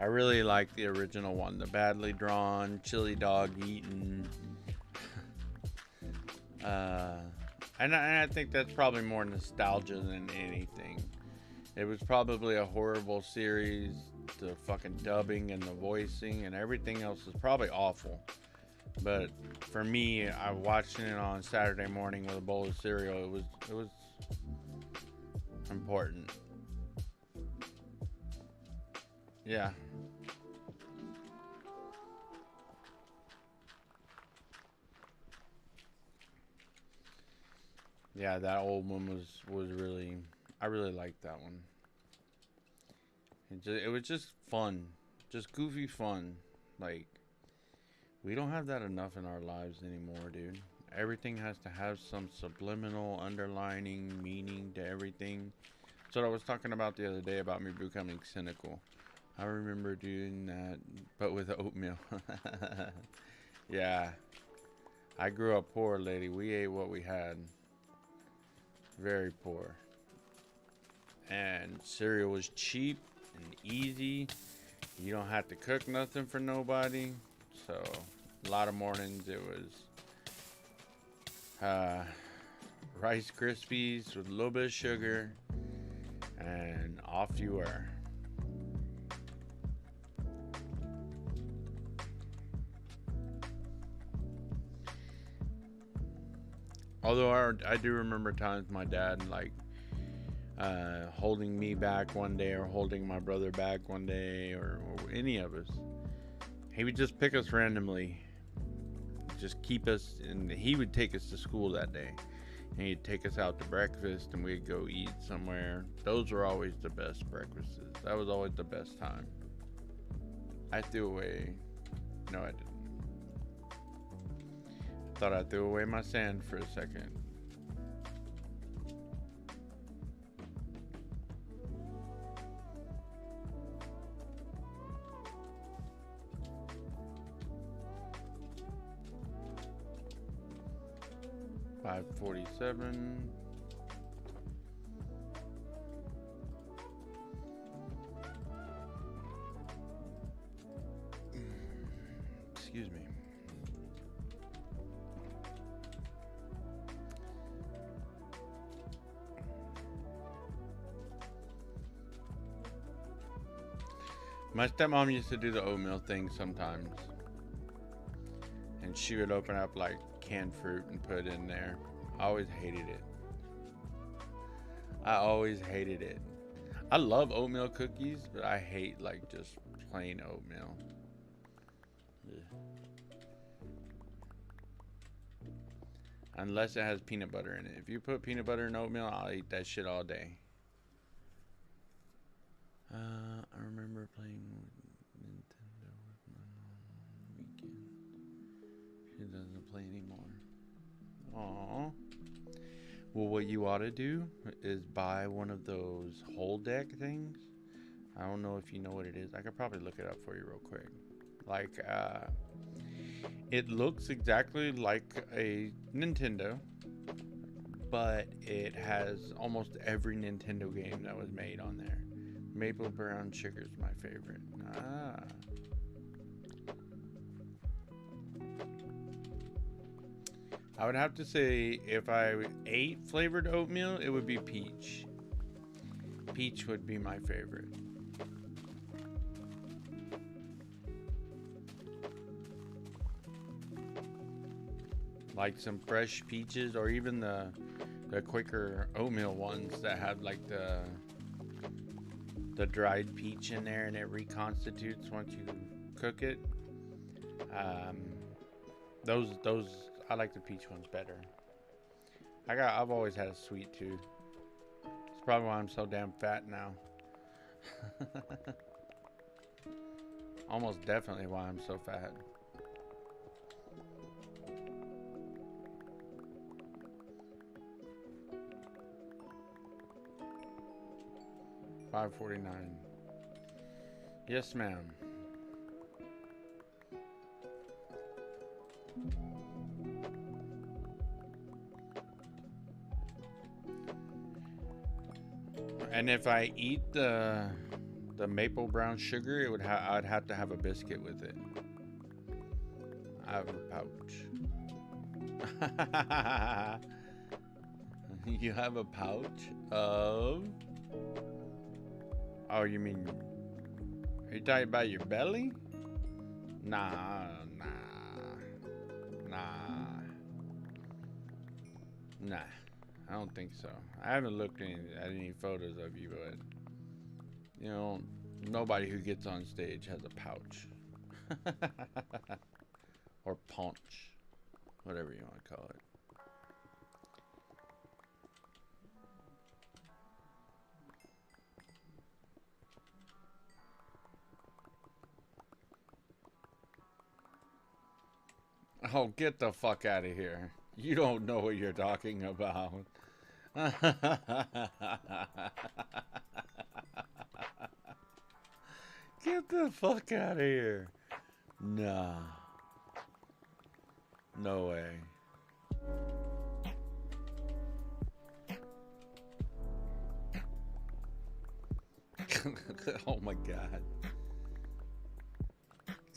I really like the original one, the badly drawn, chili dog eating. And I think that's probably more nostalgia than anything. It was probably a horrible series. The fucking dubbing and the voicing and everything else is probably awful. But for me, I watching it on Saturday morning with a bowl of cereal. It was important. Yeah. Yeah, that old one was really, I really liked that one. It was just fun, just goofy fun. Like, we don't have that enough in our lives anymore, dude. Everything has to have some subliminal underlining meaning to everything. That's what I was talking about the other day about me becoming cynical. I remember doing that, but with oatmeal. Yeah, I grew up poor, lady. We ate what we had. Very poor. And cereal was cheap and easy. You don't have to cook nothing for nobody. So a lot of mornings it was Rice Krispies with a little bit of sugar, and off you were. Although I do remember times my dad like holding me back one day or holding my brother back one day or any of us. He would just pick us randomly, just keep us, and he would take us to school that day. And he'd take us out to breakfast and we'd go eat somewhere. Those were always the best breakfasts. That was always the best time. I threw away. No, I didn't. Thought I threw away my sand for a second. $5.47. Excuse me. My stepmom used to do the oatmeal thing sometimes. And she would open up like canned fruit and put it in there. I always hated it. I love oatmeal cookies, but I hate like just plain oatmeal. Ugh. Unless it has peanut butter in it. If you put peanut butter in oatmeal, I'll eat that shit all day. I remember playing Nintendo with my mom on the weekend. She doesn't play anymore. Aww. Well, what you ought to do is buy one of those whole deck things. I don't know if you know what it is. I could probably look it up for you real quick. Like, it looks exactly like a Nintendo, but it has almost every Nintendo game that was made on there. Maple brown sugar is my favorite. I would have to say if I ate flavored oatmeal, it would be peach. Peach would be my favorite. Like some fresh peaches, or even the Quaker oatmeal ones that have like the dried peach in there and it reconstitutes once you cook it. Those I like the peach ones better. I've always had a sweet tooth. It's probably why I'm so damn fat now. Almost definitely why I'm so fat. $5.49. Yes, ma'am. And if I eat the maple brown sugar, I'd have to have a biscuit with it. I have a pouch. You have a pouch of? Oh, you mean? Are you talking about your belly? Nah. I don't think so. I haven't looked at any photos of you, but you know, nobody who gets on stage has a pouch. Or paunch. Whatever you want to call it. Oh, get the fuck out of here. You don't know what you're talking about. Get the fuck out of here. Nah. No way. Oh my god.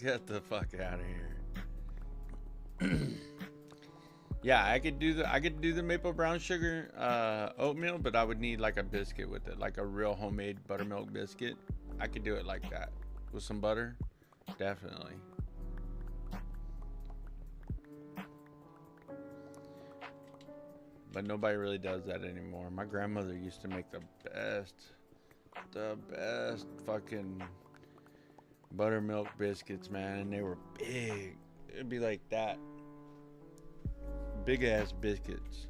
Get the fuck out of here. Yeah, I could do the maple brown sugar oatmeal, but I would need like a biscuit with it, like a real homemade buttermilk biscuit. I could do it like that with some butter, definitely. But nobody really does that anymore. My grandmother used to make the best fucking buttermilk biscuits, man. And they were big. It'd be like that. Big ass biscuits.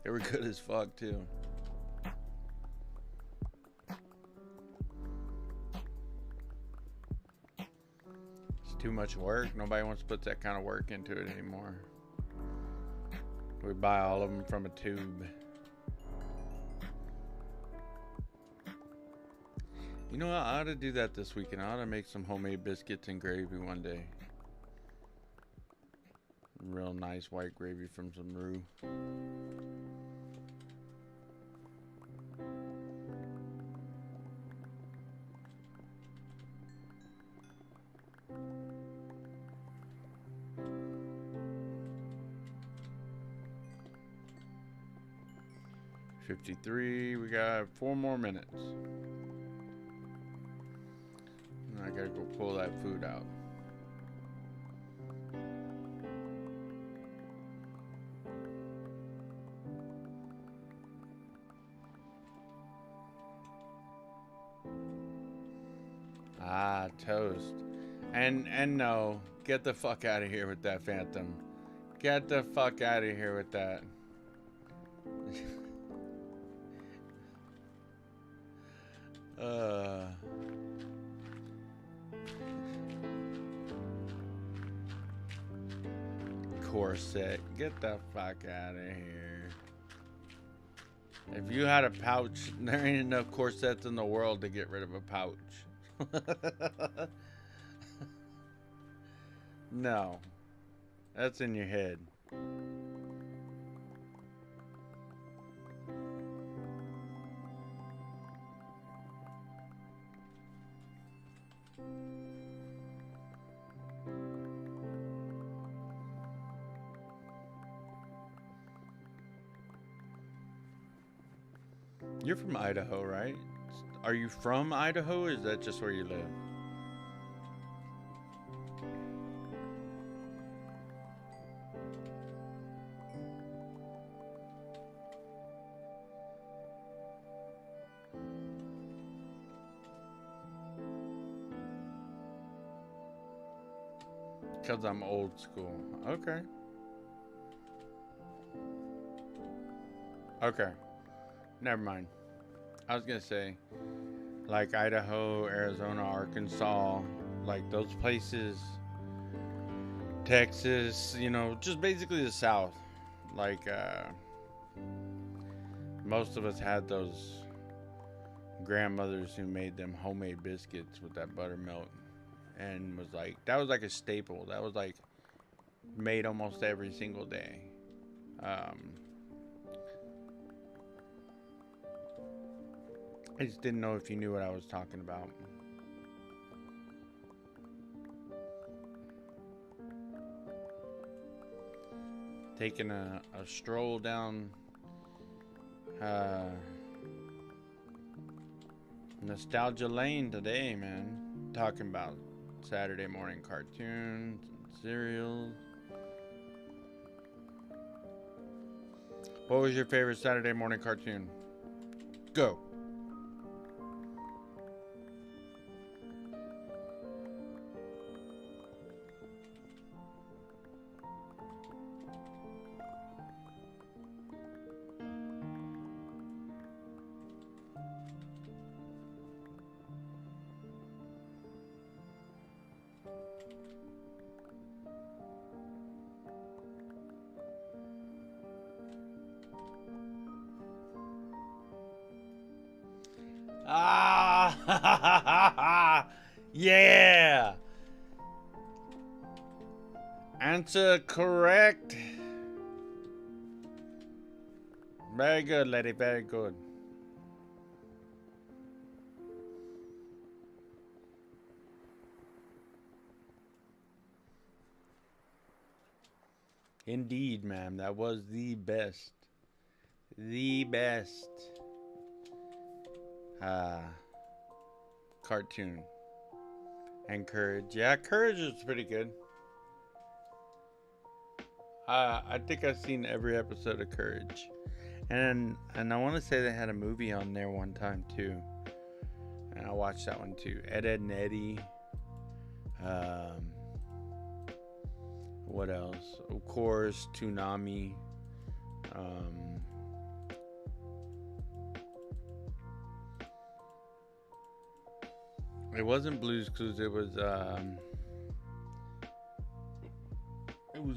They were good as fuck, too. It's too much work. Nobody wants to put that kind of work into it anymore. We buy all of them from a tube. You know what? I ought to do that this weekend. I ought to make some homemade biscuits and gravy one day. Real nice white gravy from some roux. $53. We got 4 more minutes. I gotta go pull that food out. Ah, toast. And no, get the fuck out of here with that, Phantom. Get the fuck out of here with that. Corset. Get the fuck out of here. If you had a pouch, there ain't enough corsets in the world to get rid of a pouch. No. That's in your head. You're from Idaho, right? Are you from Idaho, or is that just where you live? Because I'm old school. Okay. Okay. Never mind. I was gonna say, like Idaho, Arizona, Arkansas, like those places, Texas, you know, just basically the South. Like, most of us had those grandmothers who made them homemade biscuits with that buttermilk, and was like, that was like a staple. That was like made almost every single day. I just didn't know if you knew what I was talking about. Taking a stroll down nostalgia lane today, man. Talking about Saturday morning cartoons and cereals. What was your favorite Saturday morning cartoon? Go. Ah, yeah. Answer correct. Very good, lady. Very good. Indeed, ma'am. That was the best. The best. Cartoon. And Courage. Yeah, Courage is pretty good. I think I've seen every episode of Courage, and I want to say they had a movie on there one time too, and I watched that one too. Ed, Ed and Eddie. Um, what else? Of course, Toonami. Um, it wasn't Blue's Clues. It was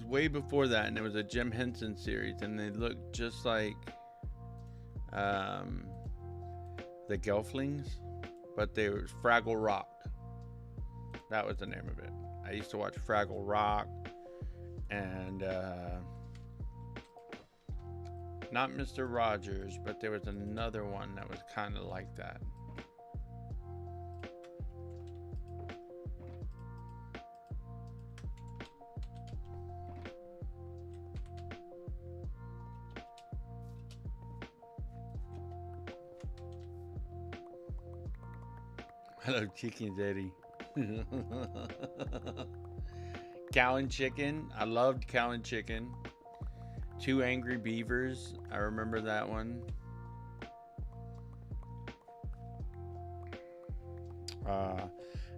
way before that, and it was a Jim Henson series, and they looked just like um, the Gelflings, but they were Fraggle Rock. That was the name of it. I used to watch Fraggle Rock, and not Mr. Rogers, but there was another one that was kind of like that. Hello, Chicken Daddy. Cow and Chicken. I loved Cow and Chicken. Two Angry Beavers. I remember that one.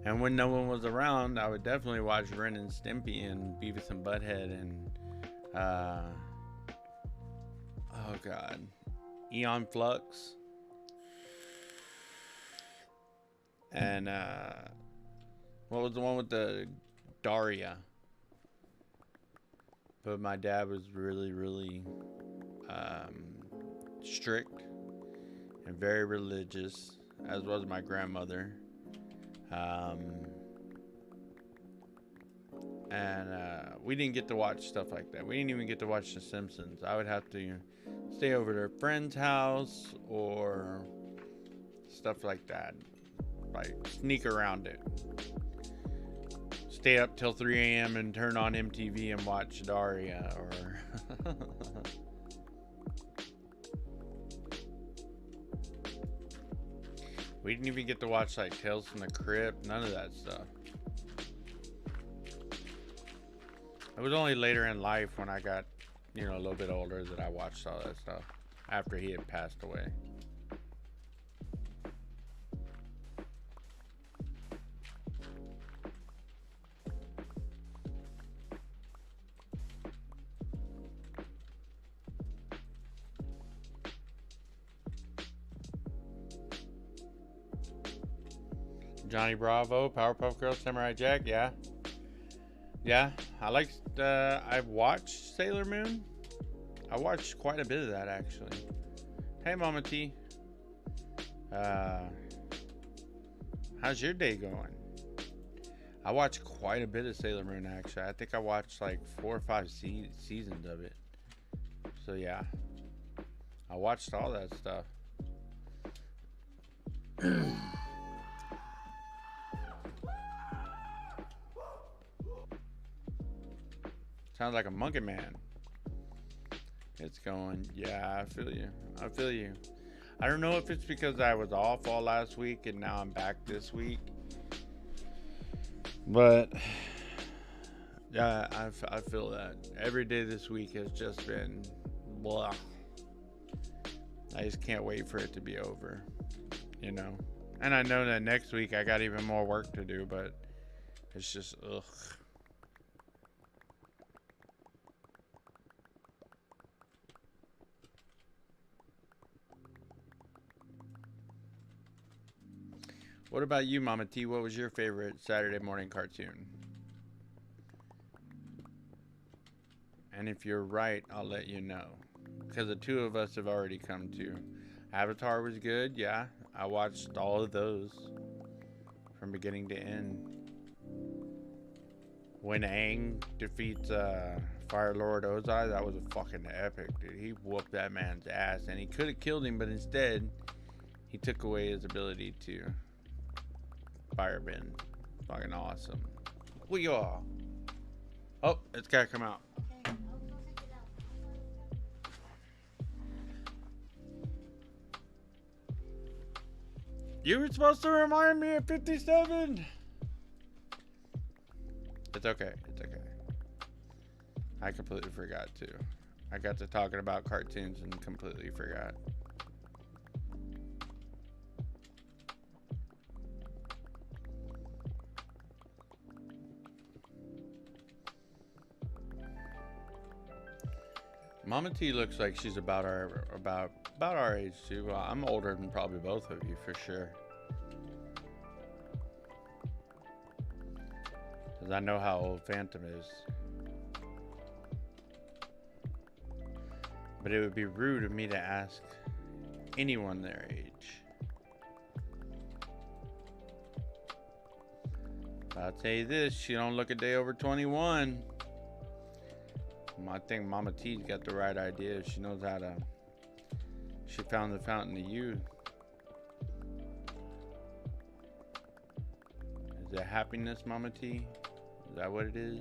And when no one was around, I would definitely watch Ren and Stimpy and Beavis and Butthead and oh god, Eon Flux. And what was the one with the Daria? But my dad was really strict and very religious, as was my grandmother. And we didn't get to watch stuff like that. We didn't even get to watch The Simpsons. I would have to stay over to a friend's house or stuff like that. Like sneak around it. Stay up till 3 a.m. and turn on MTV and watch Daria or we didn't even get to watch like Tales from the Crypt, none of that stuff. It was only later in life when I got, a little bit older that I watched all that stuff after he had passed away. Johnny Bravo, Powerpuff Girls, Samurai Jack, yeah. I've watched Sailor Moon. I watched quite a bit of that actually. Hey Mama T. How's your day going? I watched quite a bit of Sailor Moon actually. I think I watched like 4 or 5 seasons of it. So yeah, I watched all that stuff. Sounds like a monkey man. It's going, yeah, I feel you. I don't know if it's because I was off all last week and now I'm back this week. But, yeah, I feel that. Every day this week has just been blah. I just can't wait for it to be over, And I know that next week I got even more work to do, but it's just, ugh. What about you, Mama T? What was your favorite Saturday morning cartoon? And if you're right, I'll let you know. Because the two of us have already come to. Avatar was good, yeah. I watched all of those from beginning to end. When Aang defeats Fire Lord Ozai, that was a fucking epic, dude. He whooped that man's ass. And he could have killed him, but instead, he took away his ability to firebend. Fucking awesome. We are. Oh, it's gotta come out. You were supposed to remind me of 57. It's okay. I completely forgot too. I got to talking about cartoons and completely forgot. Mama T looks like she's about our age too. Well, I'm older than probably both of you for sure. Cause I know how old Phantom is. But it would be rude of me to ask anyone their age. I'll tell you this, she don't look a day over 21. I think Mama T's got the right idea. She knows how to. She found the fountain of youth. Is it happiness, Mama T? Is that what it is?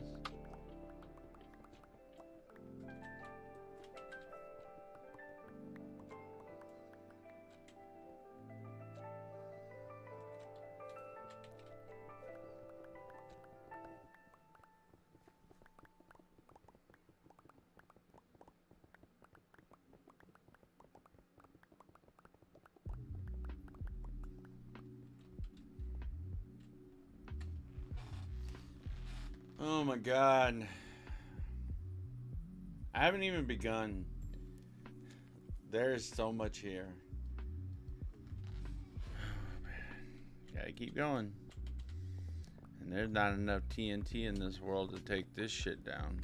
Oh my god. I haven't even begun. There's so much here. Gotta keep going. And there's not enough TNT in this world to take this shit down.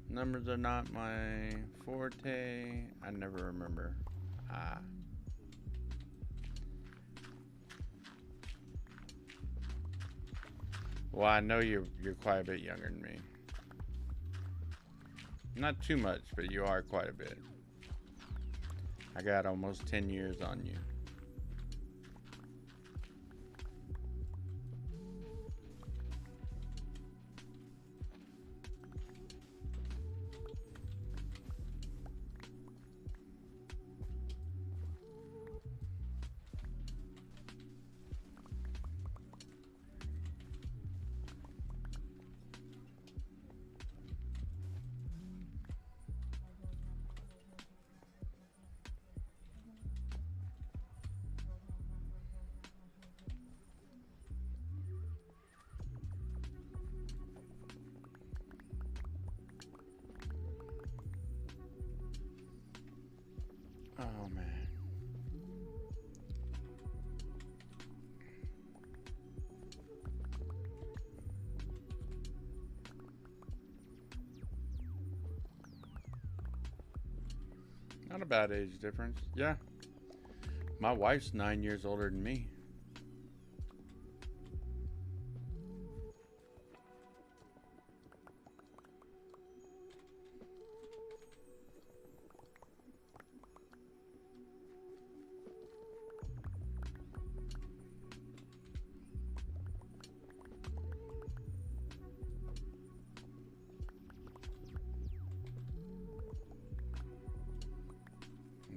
Numbers are not my forte. I never remember. Well, I know you're quite a bit younger than me. Not too much, but you are quite a bit. I got almost 10 years on you. Oh man. Not a bad age difference. Yeah. My wife's 9 years older than me.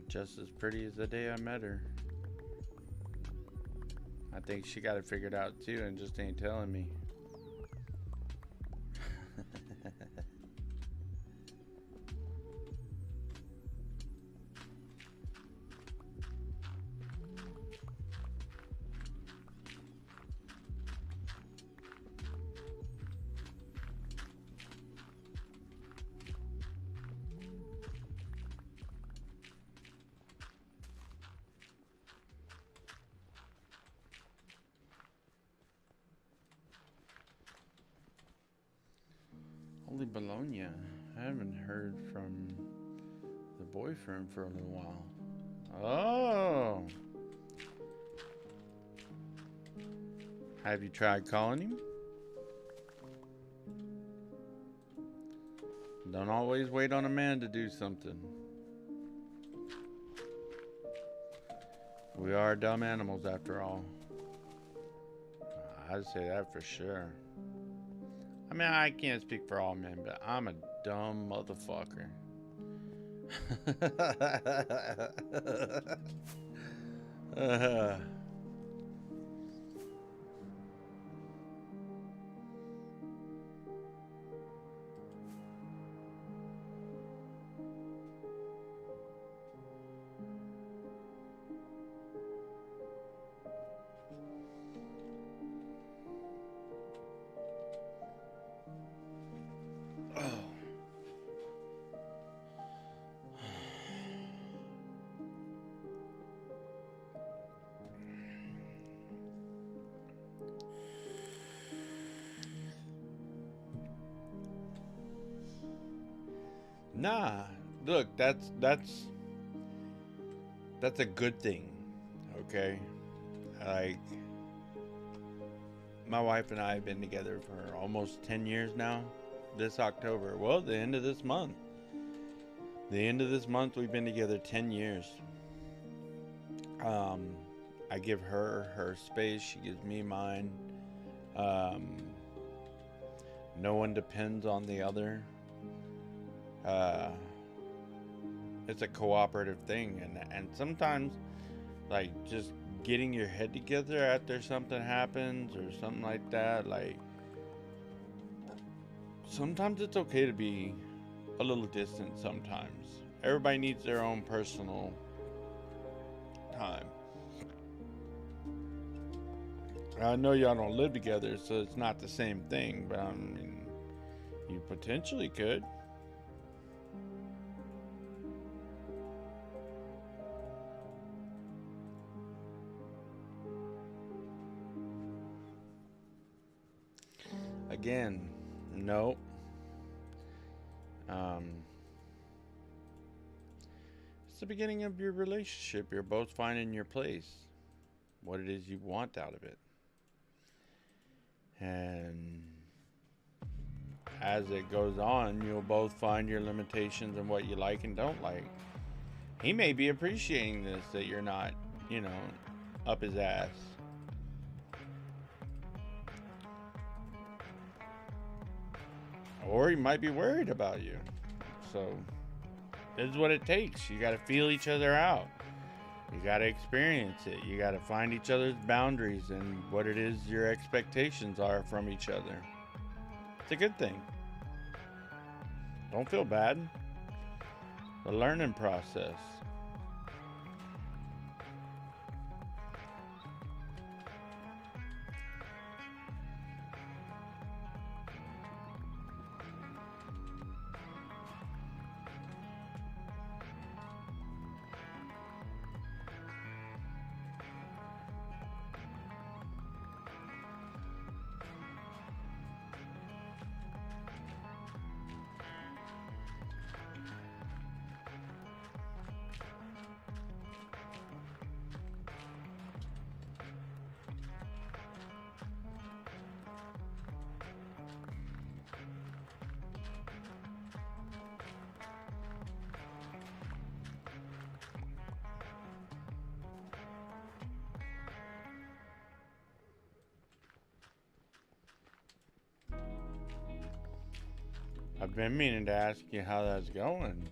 Just as pretty as the day I met her. I think she got it figured out too and just ain't telling me. Holy Bologna. I haven't heard from the boyfriend for a little while. Oh. Have you tried calling him? Don't always wait on a man to do something. We are dumb animals after all. I'd say that for sure. I mean, I can't speak for all men, but I'm a dumb motherfucker. Nah, look, that's a good thing. Okay, like my wife and I have been together for almost 10 years now. This October, well, the end of this month. The end of this month, we've been together 10 years. Um, I give her her space. She gives me mine. Um, no one depends on the other. Uh, it's a cooperative thing, and sometimes, like, just getting your head together after something happens or something like that, like, sometimes it's okay to be a little distant sometimes. Everybody needs their own personal time. I know y'all don't live together, so it's not the same thing, but I mean, you potentially could. Again, no. Um, it's the beginning of your relationship. You're both finding your place, what it is you want out of it. And as it goes on, you'll both find your limitations and what you like and don't like. He may be appreciating this, that you're not, you know, up his ass. Or he might be worried about you. So, this is what it takes. You got to feel each other out. You got to experience it. You got to find each other's boundaries and what it is your expectations are from each other. It's a good thing. Don't feel bad. The learning process. I've been meaning to ask you how that's going.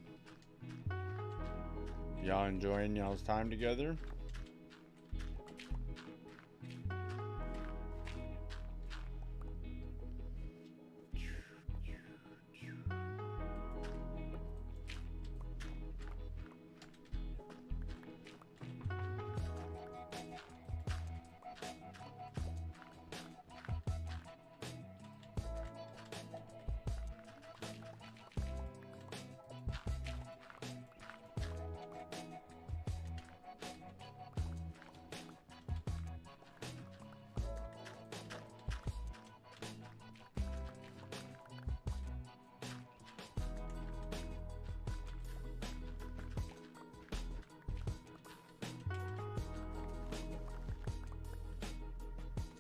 Y'all enjoying y'all's time together?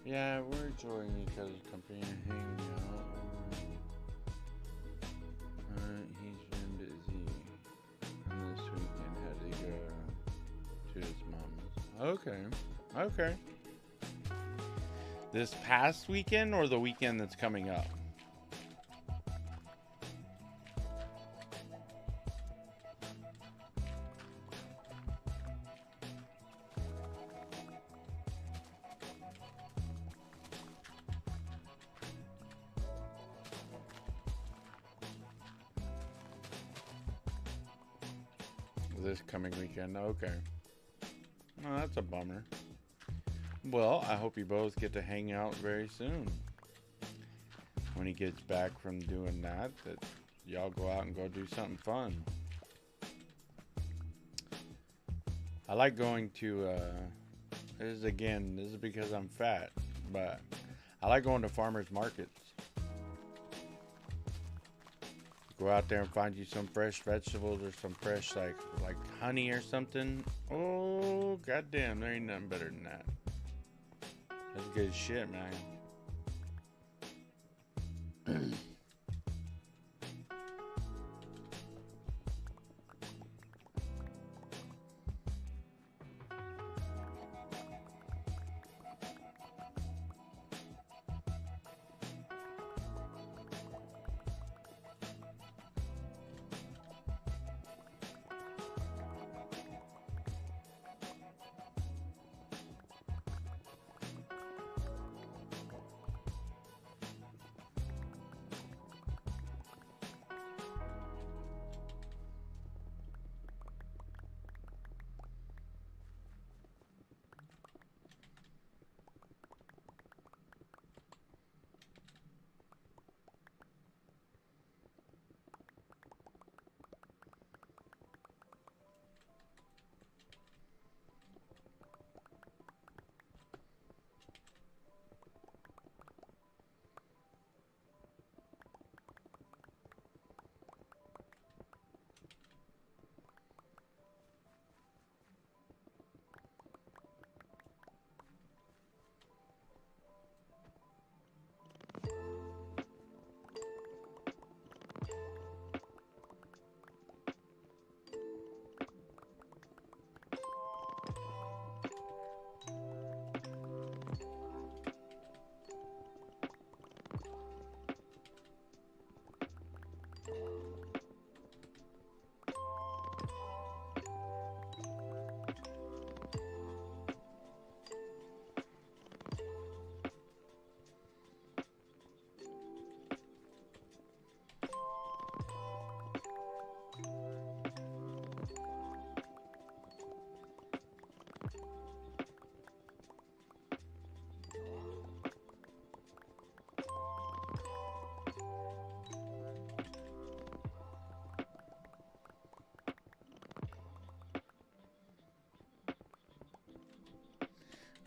Yeah, we're enjoying each other's company and hanging out. He's been busy, and this weekend had to go to his mom's. Okay, okay. This past weekend or the weekend that's coming up? This coming weekend. Okay. Oh, that's a bummer. Well, I hope you both get to hang out very soon. When he gets back from doing that y'all go out and go do something fun. I like going to, this is because I'm fat, but I like going to farmers markets. Go out there and find you some fresh vegetables or some fresh like honey or something. Oh goddamn, there ain't nothing better than that. That's good shit, man.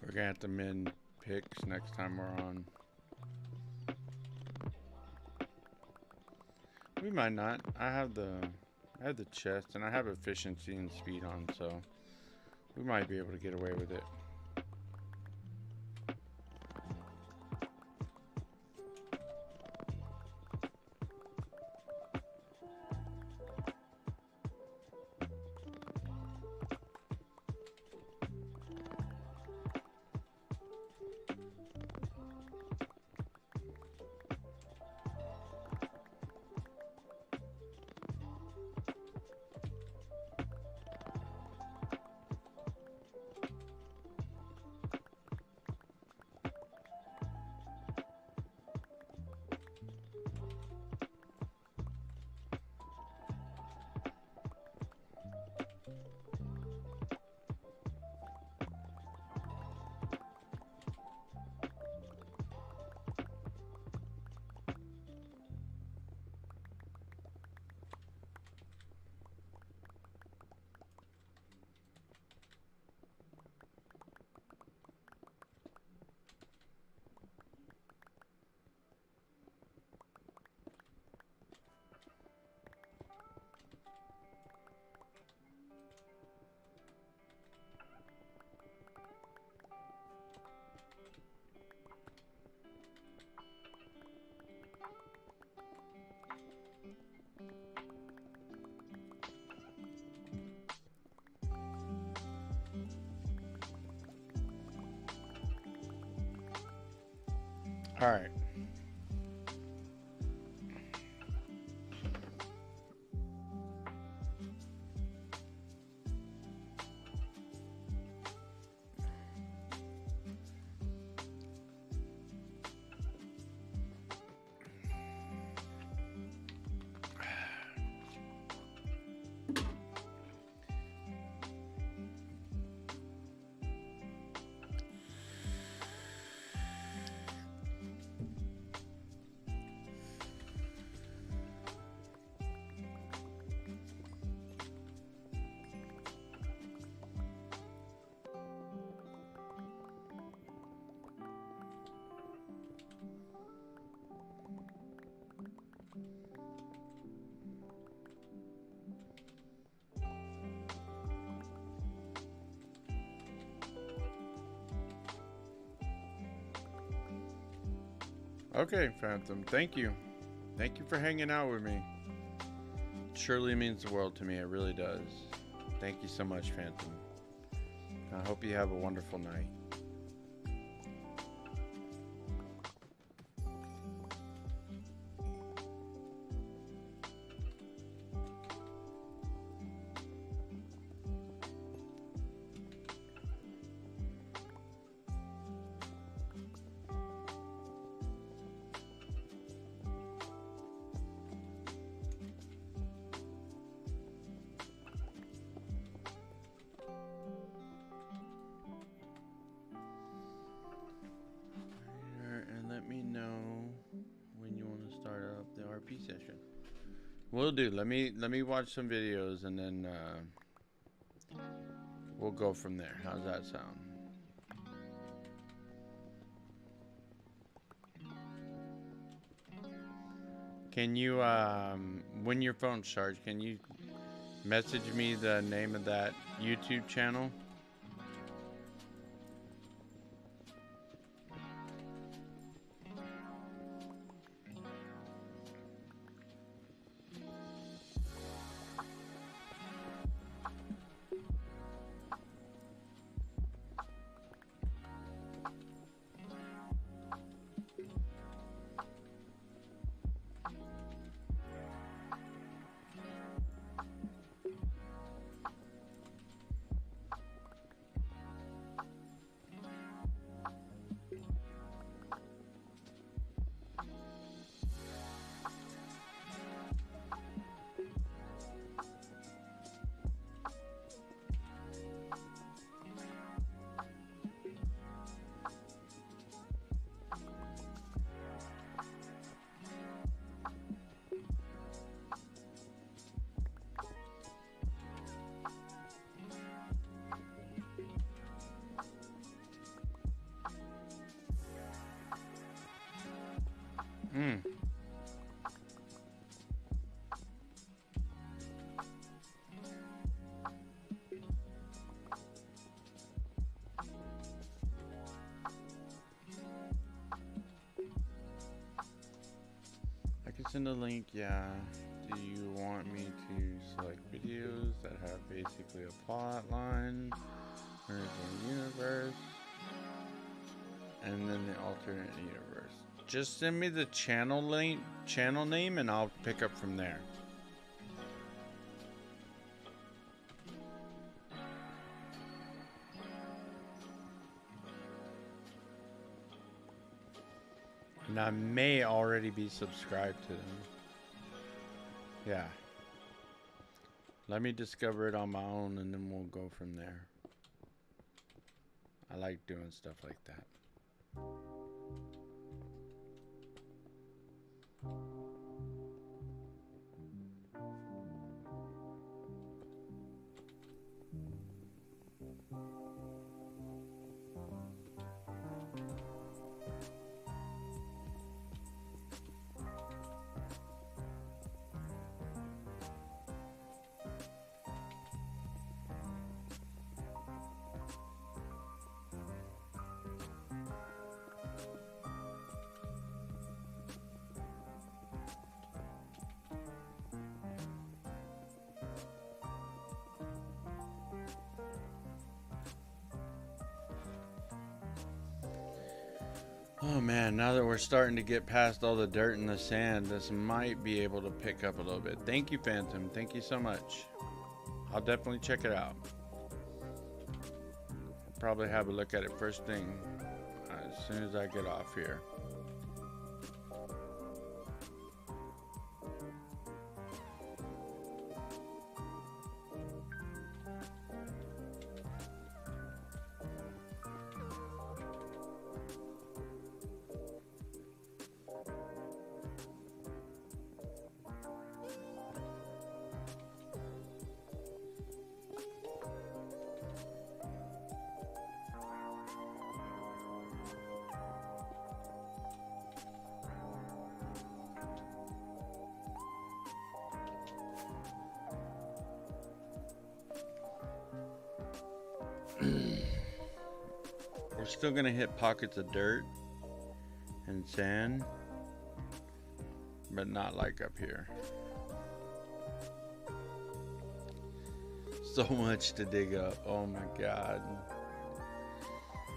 We're gonna have to mend picks next time we're on. We might not. I have the chest and I have efficiency and speed on, so we might be able to get away with it. All right. Okay, Phantom. Thank you. Thank you for hanging out with me. It surely means the world to me. It really does. Thank you so much, Phantom. I hope you have a wonderful night. And let me know when you want to start up the RP session. Will do. Let me watch some videos and then we'll go from there. How's that sound? Can you when your phone's charged, can you message me the name of that YouTube channel? I can send a link, yeah. Do you want me to select videos that have basically a plot line, original universe, and then the alternate universe? Just send me the channel name, and I'll pick up from there. And I may already be subscribed to them. Yeah. Let me discover it on my own and then we'll go from there. I like doing stuff like that. Oh man, now that we're starting to get past all the dirt and the sand, this might be able to pick up a little bit. Thank you, Phantom. Thank you so much. I'll definitely check it out. Probably have a look at it first thing as soon as I get off here. We're still gonna hit pockets of dirt and sand. but not like up here. So much to dig up. Oh my god.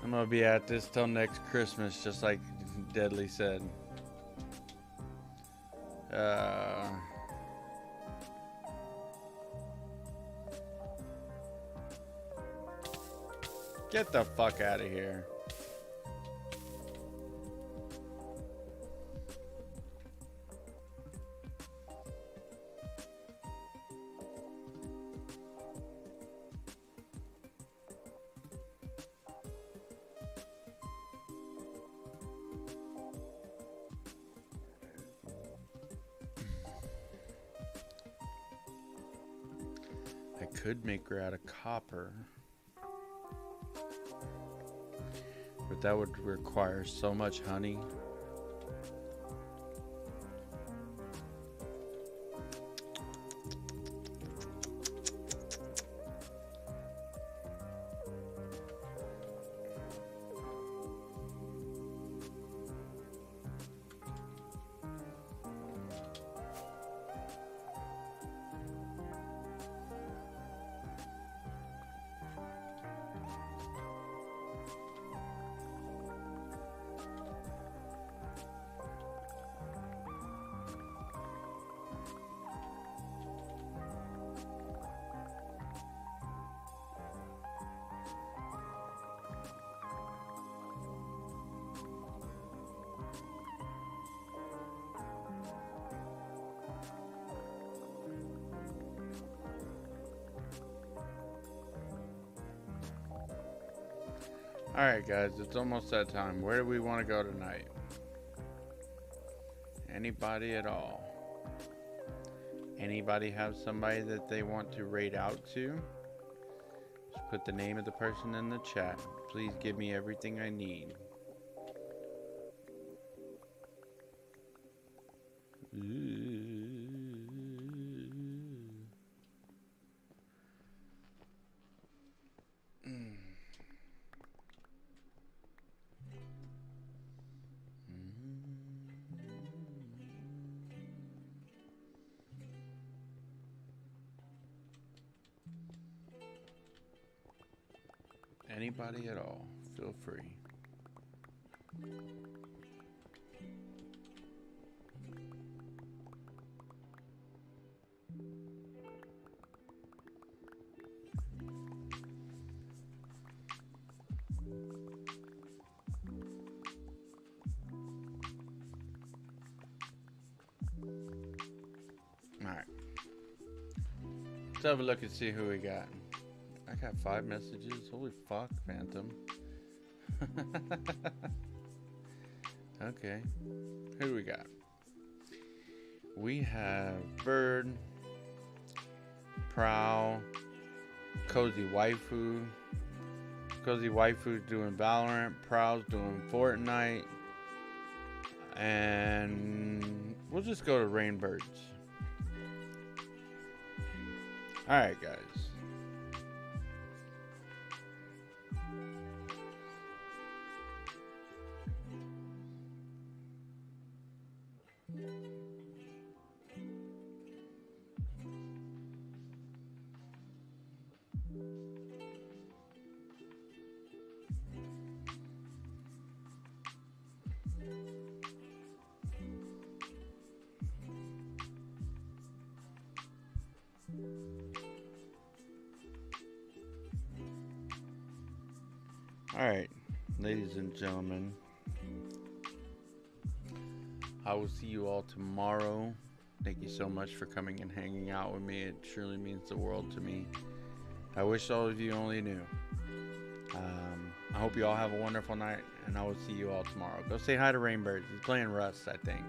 I'm gonna be at this till next Christmas, just like Deadly said. Get the fuck out of here. I could make her out of copper, but that would require so much honey. Alright guys, it's almost that time. Where do we want to go tonight? Anybody at all? Anybody have somebody that they want to raid out to? Just put the name of the person in the chat. Please give me everything I need. Anybody at all, feel free. Alright. Let's have a look and see who we got. I got 5 messages. Holy fuck, Phantom. Okay. Who do we got? We have Bird, Prowl, Cozy Waifu. Cozy Waifu's doing Valorant. Prowl's doing Fortnite. And we'll just go to Rainbirds. Alright, guys. Alright, ladies and gentlemen, I will see you all tomorrow. Thank you so much for coming and hanging out with me. It truly means the world to me. I wish all of you only knew. I hope you all have a wonderful night, and I will see you all tomorrow. Go say hi to Rainbirds. He's playing Rust, I think.